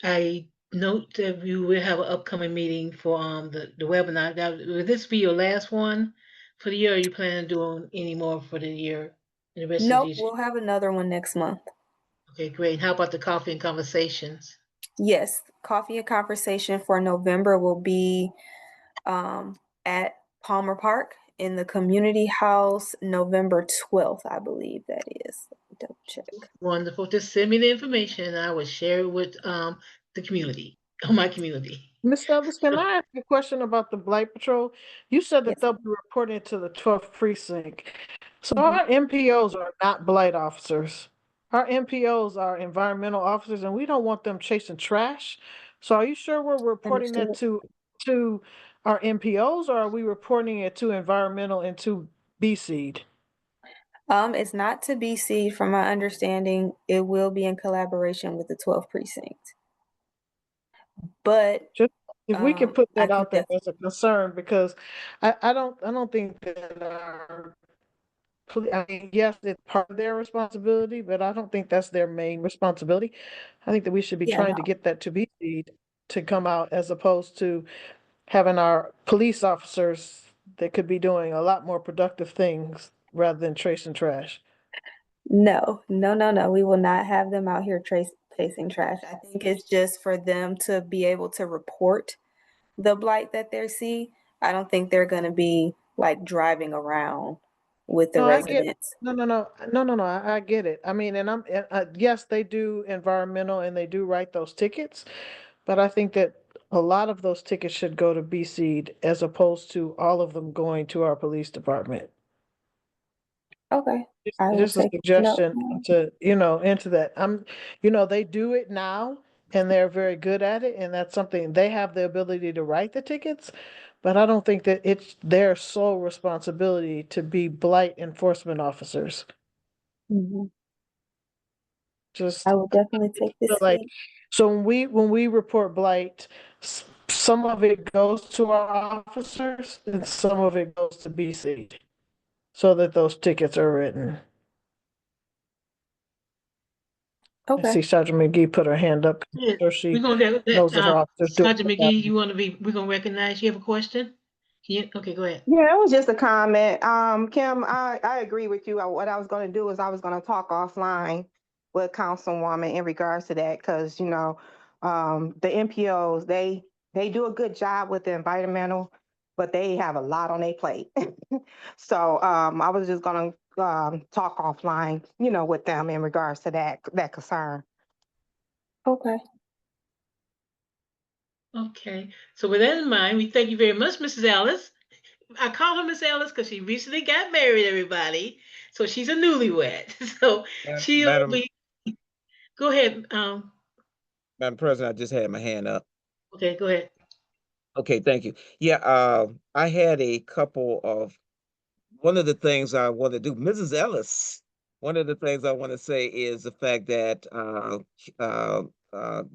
I note that we will have an upcoming meeting for the webinar. Now, will this be your last one for the year? Or are you planning on doing any more for the year and the rest of Nope, these? we'll have another one next month. Okay, great. And how about the coffee and conversations? Yes, coffee and conversation for November will be at Palmer Park in the community house, November 12th, I believe that is. Double check. Wonderful. Just send me the information and I will share it with the community, my community. Ms. Douglas, can I ask a question about the Blight Patrol? You said that Yes. they'll be reporting to the 12th Precinct. So Mhm. our MPOs are not blight officers. Our MPOs are environmental officers, and we don't want them chasing trash. So are you sure we're reporting that to our MPOs, or are we reporting it to environmental and to BSEED? It's not to be seen. From my understanding, it will be in collaboration with the 12th Precinct. But Just if we can put I that can out there as a concern, because I don't think that I mean, yes, it's part of their responsibility, but I don't think that's their main responsibility. I think that we should be Yeah, trying no. to get that to be to come out as opposed to having our police officers that could be doing a lot more productive things rather than tracing trash. No. We will not have them out here tracing trash. I think it's just for them to be able to report the blight that they see. I don't think they're going to be like driving around with the No, I get residents. no. I get it. I mean, and yes, they do environmental and they do write those tickets, but I think that a lot of those tickets should go to BSEED as opposed to all of them going to our police department. Okay. I will Just a take note. suggestion to, into that. They do it now and they're very good at it, and that's something they have the ability to write the tickets, but I don't think that it's their sole responsibility to be blight enforcement officers. Mhm. Just I will definitely take this like, feed. so when we report blight, some of it goes to our officers and some of it goes to BC so that those tickets are written. I Okay. see Sergeant McGee put her hand up. Yeah, So she we're gonna get knows that her officers do. Sergeant McGee, we're gonna recognize, you have a question? Okay, go ahead. Yeah, it was just a comment. Kim, I agree with you. What I was going to do is I was going to talk offline with Councilwoman in regards to that because, the NPOs, they do a good job with the environmental, but they have a lot on their plate. So I was just going to talk offline, with them in regards to that concern. Okay. Okay, so with that in mind, we thank you very much, Mrs. Ellis. I call her Miss Ellis because she recently got married, everybody. So she's a newlywed. So she'll Madam, be, go ahead. Madam President, I just had my hand up. Okay, go ahead. Okay, thank you. Yeah, I had a couple of one of the things I want to do, Mrs. Ellis, one of the things I want to say is the fact that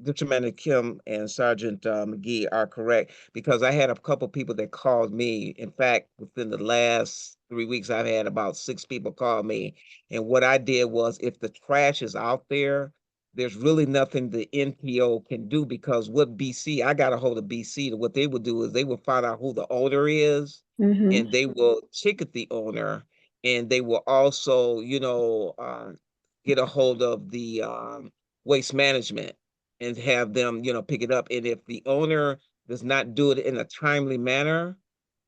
District Manager Kim and Sergeant McGee are correct because I had a couple people that called me. In fact, within the last 3 weeks, I've had about 6 people call me. And what I did was if the trash is out there, there's really nothing the NPO can do because what BC, I got a hold of BC, what they would do is they would find out who the owner is Mm-hmm. and they will ticket the owner and they will also, get a hold of the waste management and have them, pick it up. And if the owner does not do it in a timely manner,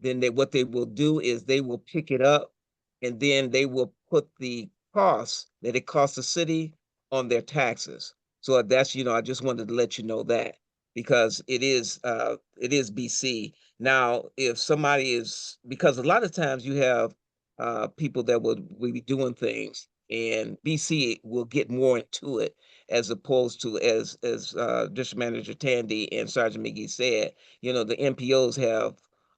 then what they will do is they will pick it up and then they will put the cost that it costs the city on their taxes. So that's, I just wanted to let you know that because it is BC. Now, if somebody is, because a lot of times you have people that will be doing things, and BC will get more into it as opposed to as District Manager Tandy and Sergeant McGee said. The NPOs have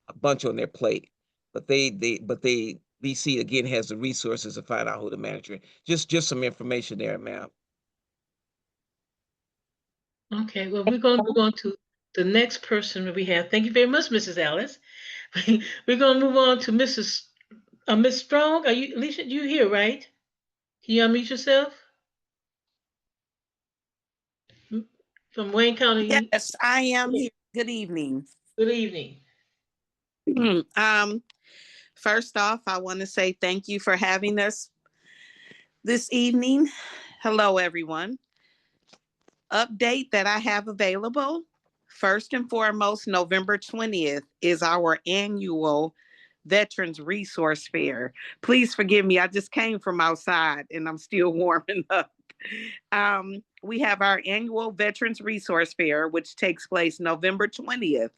a bunch on their plate, but they BC again has the resources to find out who the manager is. Just some information there, ma'am. Okay, well, we're going to move on to the next person that we have. Thank you very much, Mrs. Ellis. We're going to move on to Miss Strong. Are you, Alicia, you here, right? Can you unmute yourself? From Wayne County. Yes, I am here. Good evening. Good evening. First off, I want to say thank you for having us this evening. Hello, everyone. Update that I have available. First and foremost, November 20th is our annual Veterans Resource Fair. Please forgive me, I just came from outside and I'm still warming up. We have our annual Veterans Resource Fair, which takes place November 20th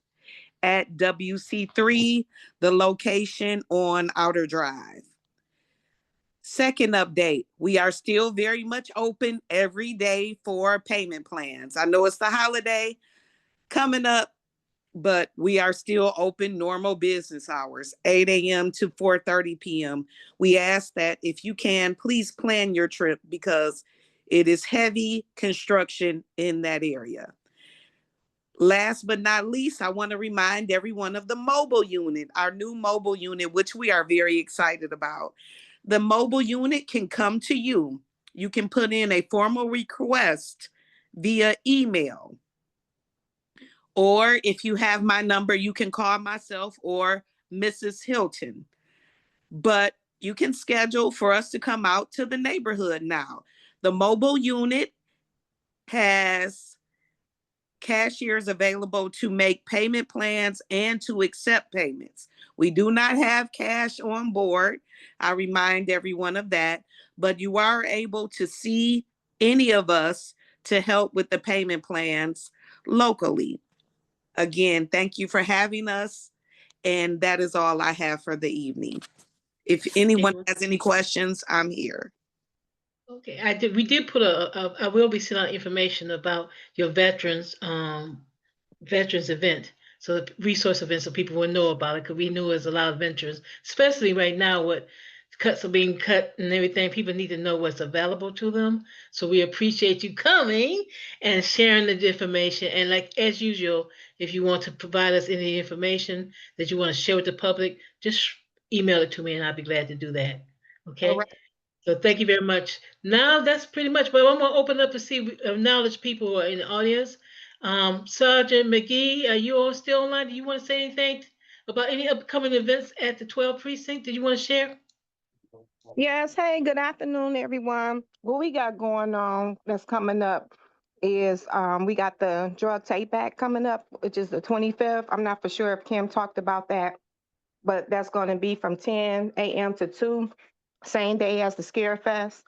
at WC3, the location on Outer Drive. Second update, we are still very much open every day for payment plans. I know it's the holiday coming up, but we are still open normal business hours, 8 a.m. to 4:30 p.m. We ask that if you can, please plan your trip because it is heavy construction in that area. Last but not least, I want to remind everyone of the mobile unit, our new mobile unit, which we are very excited about. The mobile unit can come to you. You can put in a formal request via email, Or if you have my number, you can call myself or Mrs. Hilton. But you can schedule for us to come out to the neighborhood now. The mobile unit has cashiers available to make payment plans and to accept payments. We do not have cash on board. I remind everyone of that, but you are able to see any of us to help with the payment plans locally. Again, thank you for having us. And that is all I have for the evening. If anyone has any questions, I'm here. Okay, we did put I will be sending out information about your veterans event. So the resource event, so people will know about it, because we knew there's a lot of veterans, especially right now with cuts are being cut and everything. People need to know what's available to them. So we appreciate you coming and sharing the information. And like as usual, if you want to provide us any information that you want to share with the public, just email it to me and I'll be glad to do that. Okay. All right. So thank you very much. Now that's pretty much, but I'm gonna open up to see acknowledge people who are in the audience. Sergeant McGee, are you all still online? Do you want to say anything about any upcoming events at the 12th precinct? Did you want to share? Yes, hey, good afternoon, everyone. What we got going on that's coming up is we got the drug take back coming up, which is the 25th. I'm not for sure if Kim talked about that, but that's going to be from 10 a.m. to 2, same day as the Scare Fest.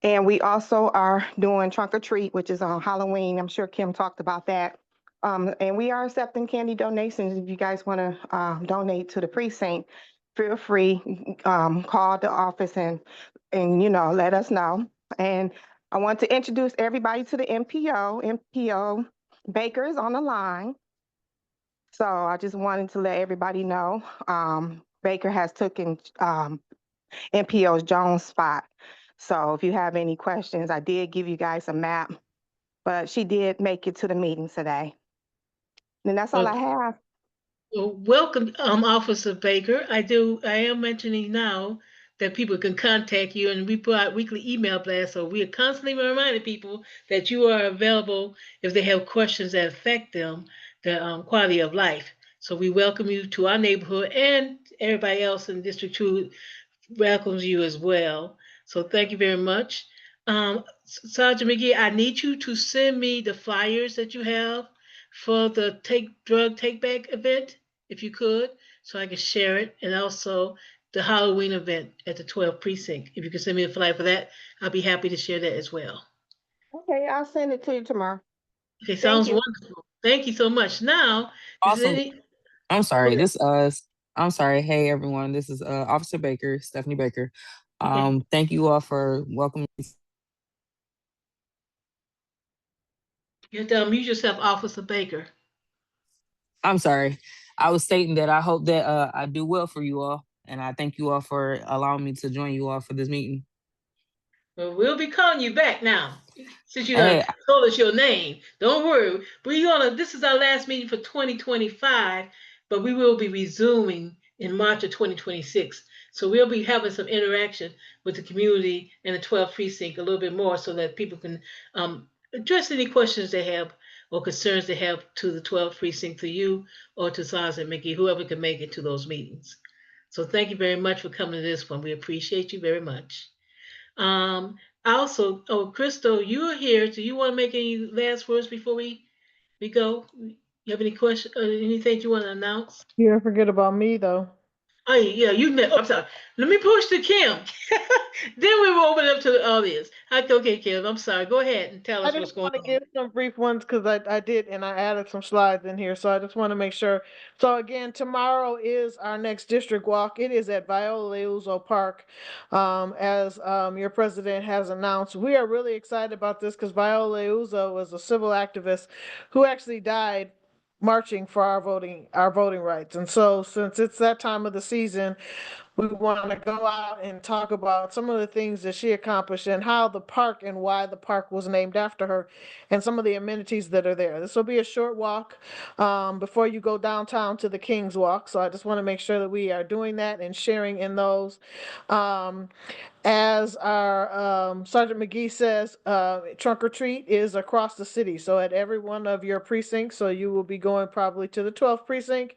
And we also are doing Trunk or Treat, which is on Halloween. I'm sure Kim talked about that. And we are accepting candy donations. If you guys want to donate to the precinct, feel free, call the office and let us know. And I want to introduce everybody to the MPO. MPO Baker is on the line. So I just wanted to let everybody know Baker has taken MPO's Jones spot. So if you have any questions, I did give you guys a map, but she did make it to the meeting today. And that's all I have. Well, welcome, Officer Baker. I am mentioning now that people can contact you, and we put out weekly email blasts. So we are constantly reminding people that you are available if they have questions that affect them, the quality of life. So we welcome you to our neighborhood, and everybody else in District 2 welcomes you as well. So thank you very much. Sergeant McGee, I need you to send me the flyers that you have for the drug take back event, if you could, so I can share it, and also the Halloween event at the 12th precinct. If you could send me a flyer for that, I'll be happy to share that as well. Okay, I'll send it to you tomorrow. Okay, sounds wonderful. Thank you so much. Now, Awesome. I'm sorry. I'm sorry. Hey everyone, this is Officer Baker, Stephanie Baker. Thank you all for welcoming. You have to unmute yourself, Officer Baker. I'm sorry. I was stating that I hope that I do well for you all, and I thank you all for allowing me to join you all for this meeting. Well, we'll be calling you back now, since you told us your name. Don't worry. This is our last meeting for 2025, but we will be resuming in March of 2026. So we'll be having some interaction with the community and the 12th precinct a little bit more, so that people can address any questions they have or concerns they have to the 12th precinct, to you or to Sergeant McGee, whoever can make it to those meetings. So thank you very much for coming to this one. We appreciate you very much. Also, Crystal, you're here. Do you want to make any last words before we go? You have any questions or anything you want to announce? You don't forget about me, though. Oh, yeah, I'm sorry. Let me push to Kim. Then we will open it up to the audience. Okay, Kim, I'm sorry. Go ahead and tell us what's going on. I just want to give some brief ones because I did, and I added some slides in here. So I just want to make sure. So again, tomorrow is our next district walk. It is at Viola Park. As your president has announced, we are really excited about this because Viola was a civil activist who actually died marching for our voting rights. And so since it's that time of the season, we want to go out and talk about some of the things that she accomplished and how the park and why the park was named after her and some of the amenities that are there. This will be a short walk before you go downtown to the King's Walk. So I just want to make sure that we are doing that and sharing in those. As our Sergeant McGee says, trunk or treat is across the city. So at every one of your precincts, so you will be going probably to the 12th precinct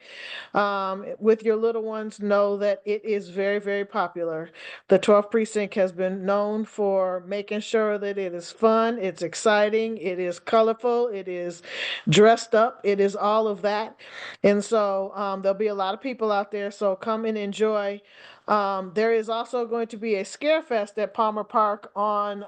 with your little ones. Know that it is very, very popular. The 12th precinct has been known for making sure that it is fun, it's exciting, it is colorful, it is dressed up, it is all of that. And so there'll be a lot of people out there. So come and enjoy. There is also going to be a scare fest at Palmer Park on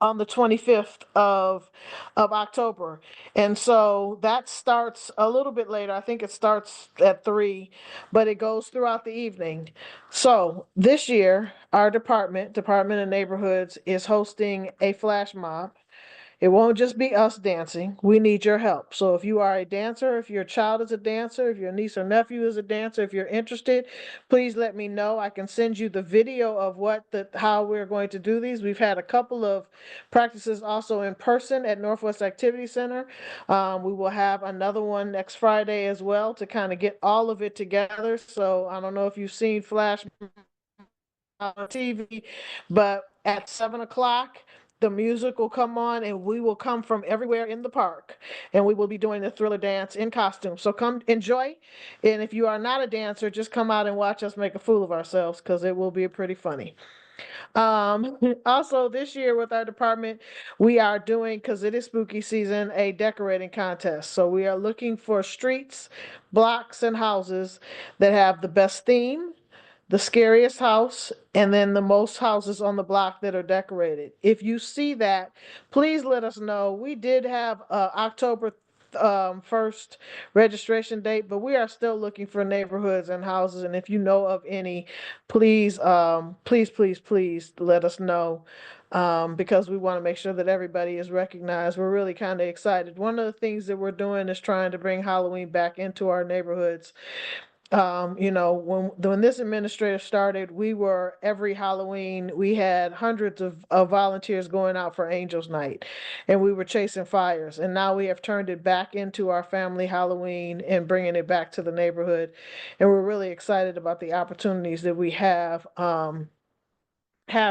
the 25th of October. And so that starts a little bit later. I think it starts at 3, but it goes throughout the evening. So this year, our Department of Neighborhoods, is hosting a flash mob. It won't just be us dancing. We need your help. So if you are a dancer, if your child is a dancer, if your niece or nephew is a dancer, if you're interested, please let me know. I can send you the video of how we're going to do these. We've had a couple of practices also in person at Northwest Activity Center. We will have another one next Friday as well to kind of get all of it together. So I don't know if you've seen Flash on TV, but at 7 o'clock, the music will come on and we will come from everywhere in the park and we will be doing the Thriller dance in costume. So come enjoy. And if you are not a dancer, just come out and watch us make a fool of ourselves because it will be pretty funny. Also this year with our department, we are doing, because it is spooky season, a decorating contest. So we are looking for streets, blocks, and houses that have the best theme, the scariest house, and then the most houses on the block that are decorated. If you see that, please let us know. We did have October 1st registration date, but we are still looking for neighborhoods and houses. And if you know of any, please, please let us know. Because we want to make sure that everybody is recognized. We're really kind of excited. One of the things that we're doing is trying to bring Halloween back into our neighborhoods. When this administrator started, we were every Halloween, we had hundreds of volunteers going out for Angels Night, and we were chasing fires. And now we have turned it back into our family Halloween and bringing it back to the neighborhood. And we're really excited about the opportunities that we have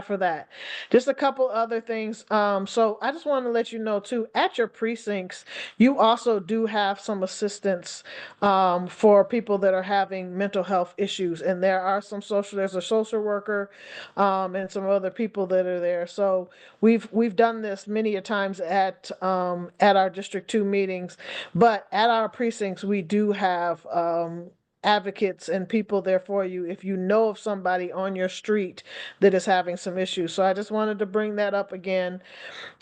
for that. Just a couple other things. So I just want to let you know too, at your precincts, you also do have some assistance for people that are having mental health issues. And there's a social worker and some other people that are there. So we've done this many a times at our District 2 meetings, but at our precincts, we do have advocates and people there for you if you know of somebody on your street that is having some issues. So I just wanted to bring that up again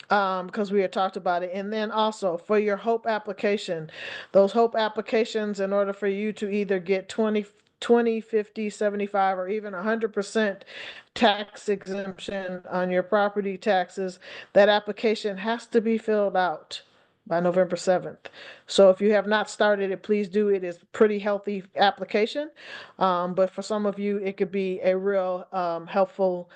because we had talked about it. And then also for your HOPE application, those HOPE applications, in order for you to either get 20, 50, 75, or even 100% tax exemption on your property taxes, that application has to be filled out by November 7th. So if you have not started it, please do. It is a pretty healthy application. But for some of you, it could be a real helpful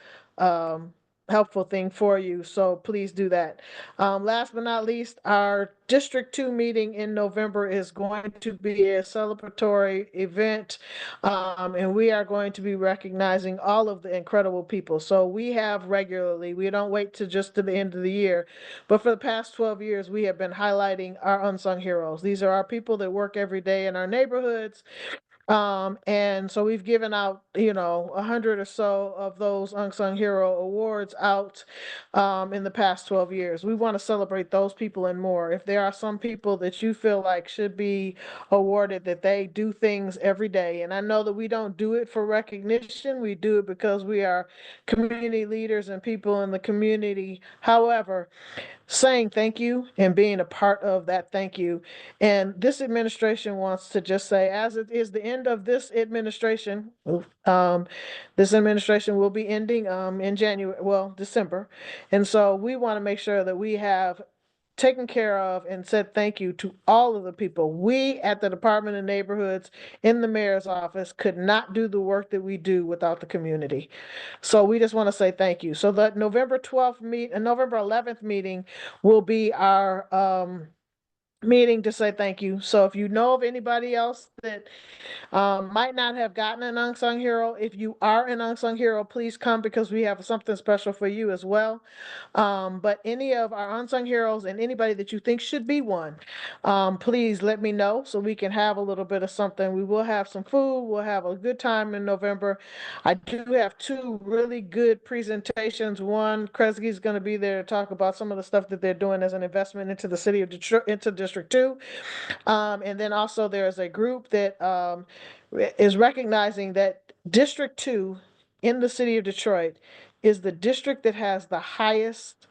thing for you. So please do that. Last but not least, our District 2 meeting in November is going to be a celebratory event. And we are going to be recognizing all of the incredible people. So we have regularly, we don't wait to just to the end of the year, but for the past 12 years, we have been highlighting our unsung heroes. These are our people that work every day in our neighborhoods. And so we've given out, 100 or so of those unsung hero awards out in the past 12 years. We want to celebrate those people and more. If there are some people that you feel like should be awarded, that they do things every day. And I know that we don't do it for recognition. We do it because we are community leaders and people in the community. However, saying thank you and being a part of that thank you. And this administration wants to just say, as it is the end of this administration, this administration will be ending in December. And so we want to make sure that we have taken care of and said thank you to all of the people. We at the Department of Neighborhoods in the mayor's office could not do the work that we do without the community. So we just want to say thank you. So the November 12th and November 11th meeting will be our meeting to say thank you. So if you know of anybody else that might not have gotten an unsung hero, if you are an unsung hero, please come because we have something special for you as well. But any of our unsung heroes and anybody that you think should be one, please let me know so we can have a little bit of something. We will have some food. We'll have a good time in November. I do have two really good presentations. One, Kresge's going to be there to talk about some of the stuff that they're doing as an investment into the city of Detroit, into District 2. And then also there's a group that is recognizing that District 2 in the city of Detroit is the district that has the highest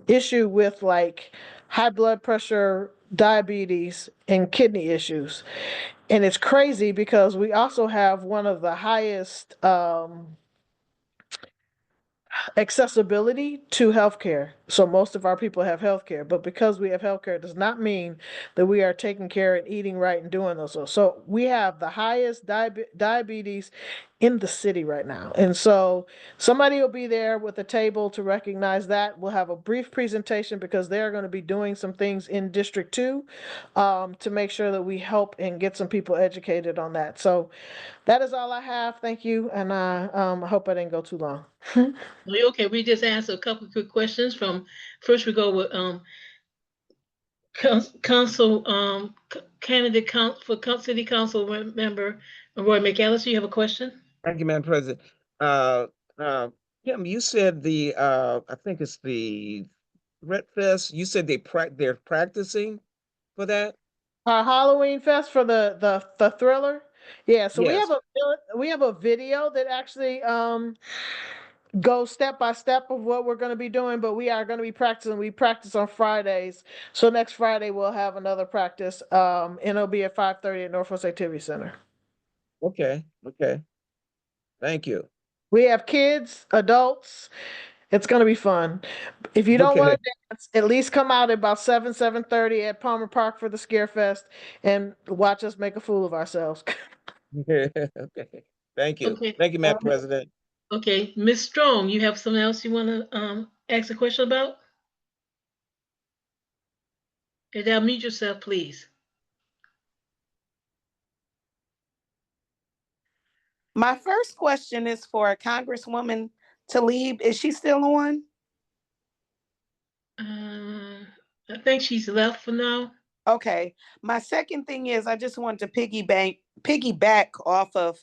issue with like high blood pressure, diabetes, and kidney issues. And it's crazy because we also have one of the highest accessibility to healthcare. So most of our people have healthcare, but because we have healthcare, it does not mean that we are taking care and eating right and doing those. So we have the highest diabetes in the city right now. And so somebody will be there with a table to recognize that. We'll have a brief presentation because they're going to be doing some things in District 2 to make sure that we help and get some people educated on that. So that is all I have. Thank you. And I hope I didn't go too long. Okay, we just answered a couple of quick questions from, first we go with council candidate for city council member Roy McCalister. You have a question? Thank you, Madam President. Kim, you said I think it's the Red Fest. You said they're practicing for that. Our Halloween fest for the thriller. Yeah, so Yes. we have a video that actually goes step by step of what we're going to be doing, but we are going to be practicing. We practice on Fridays. So next Friday we'll have another practice. And it'll be at 5:30 at Northwest Activity Center. Okay. Okay. Thank you. We have kids, adults. It's going to be fun. If you don't want Okay. to dance, at least come out at about 7:30 at Palmer Park for the Scare Fest and watch us make a fool of ourselves. Okay. Thank you. Okay. Thank you, Madam President. Okay, Ms. Strong, you have something else you want to ask a question about? And now mute yourself, please. My first question is for Congresswoman Tlaib. Is she still on? I think she's left for now. Okay. My second thing is I just wanted to piggyback off of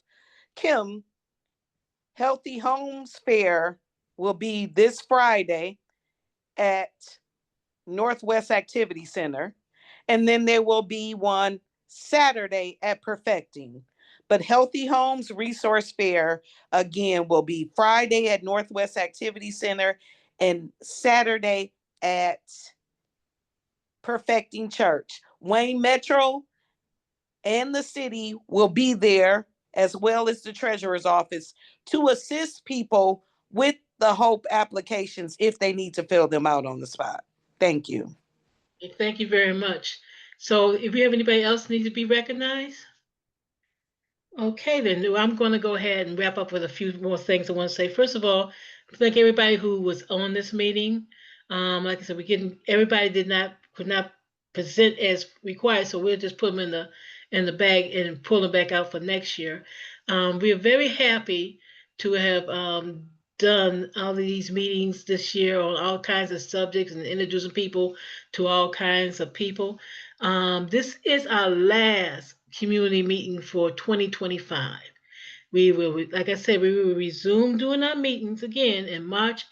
Kim. Healthy Homes Fair will be this Friday at Northwest Activity Center. And then there will be one Saturday at Perfecting. But Healthy Homes Resource Fair, again, will be Friday at Northwest Activity Center and Saturday at Perfecting Church. Wayne Metro and the city will be there, as well as the treasurer's office, to assist people with the HOPE applications if they need to fill them out on the spot. Thank you. Thank you very much. So if you have anybody else need to be recognized? Okay, then I'm going to go ahead and wrap up with a few more things I want to say. First of all, thank everybody who was on this meeting. Like I said, everybody could not present as required, so we'll just put them in the bag and pull them back out for next year. We are very happy to have done all of these meetings this year on all kinds of subjects and introducing people to all kinds of people. This is our last community meeting for 2025. We will, like I said, we will resume doing our meetings again in March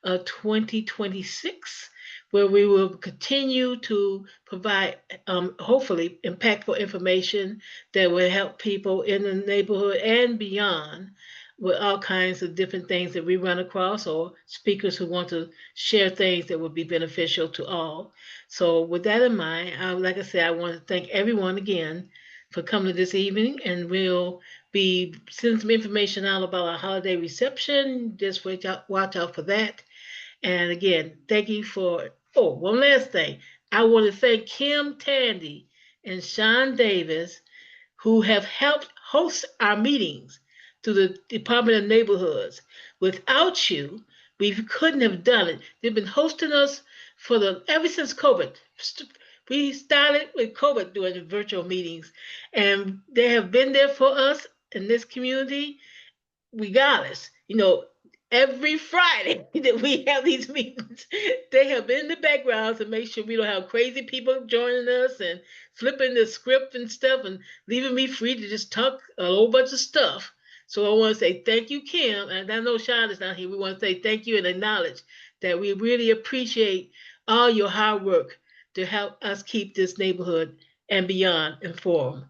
of 2026, where we will continue to provide, hopefully, impactful information that will help people in the neighborhood and beyond with all kinds of different things that we run across, or speakers who want to share things that would be beneficial to all. So with that in mind, like I said, I want to thank everyone again for coming this evening, and we'll be sending some information out about our holiday reception. Just watch out for that. And again, thank you for, oh, one last thing. I want to thank Kim Tandy and Sean Davis, who have helped host our meetings through the Department of Neighborhoods. Without you, we couldn't have done it. They've been hosting us ever since COVID. We started with COVID doing the virtual meetings, and they have been there for us in this community regardless. Every Friday that we have these meetings, they have been in the background to make sure we don't have crazy people joining us and flipping the script and stuff and leaving me free to just talk a whole bunch of stuff. So I want to say thank you, Kim. And I know Sean is not here. We want to say thank you and acknowledge that we really appreciate all your hard work to help us keep this neighborhood and beyond informed.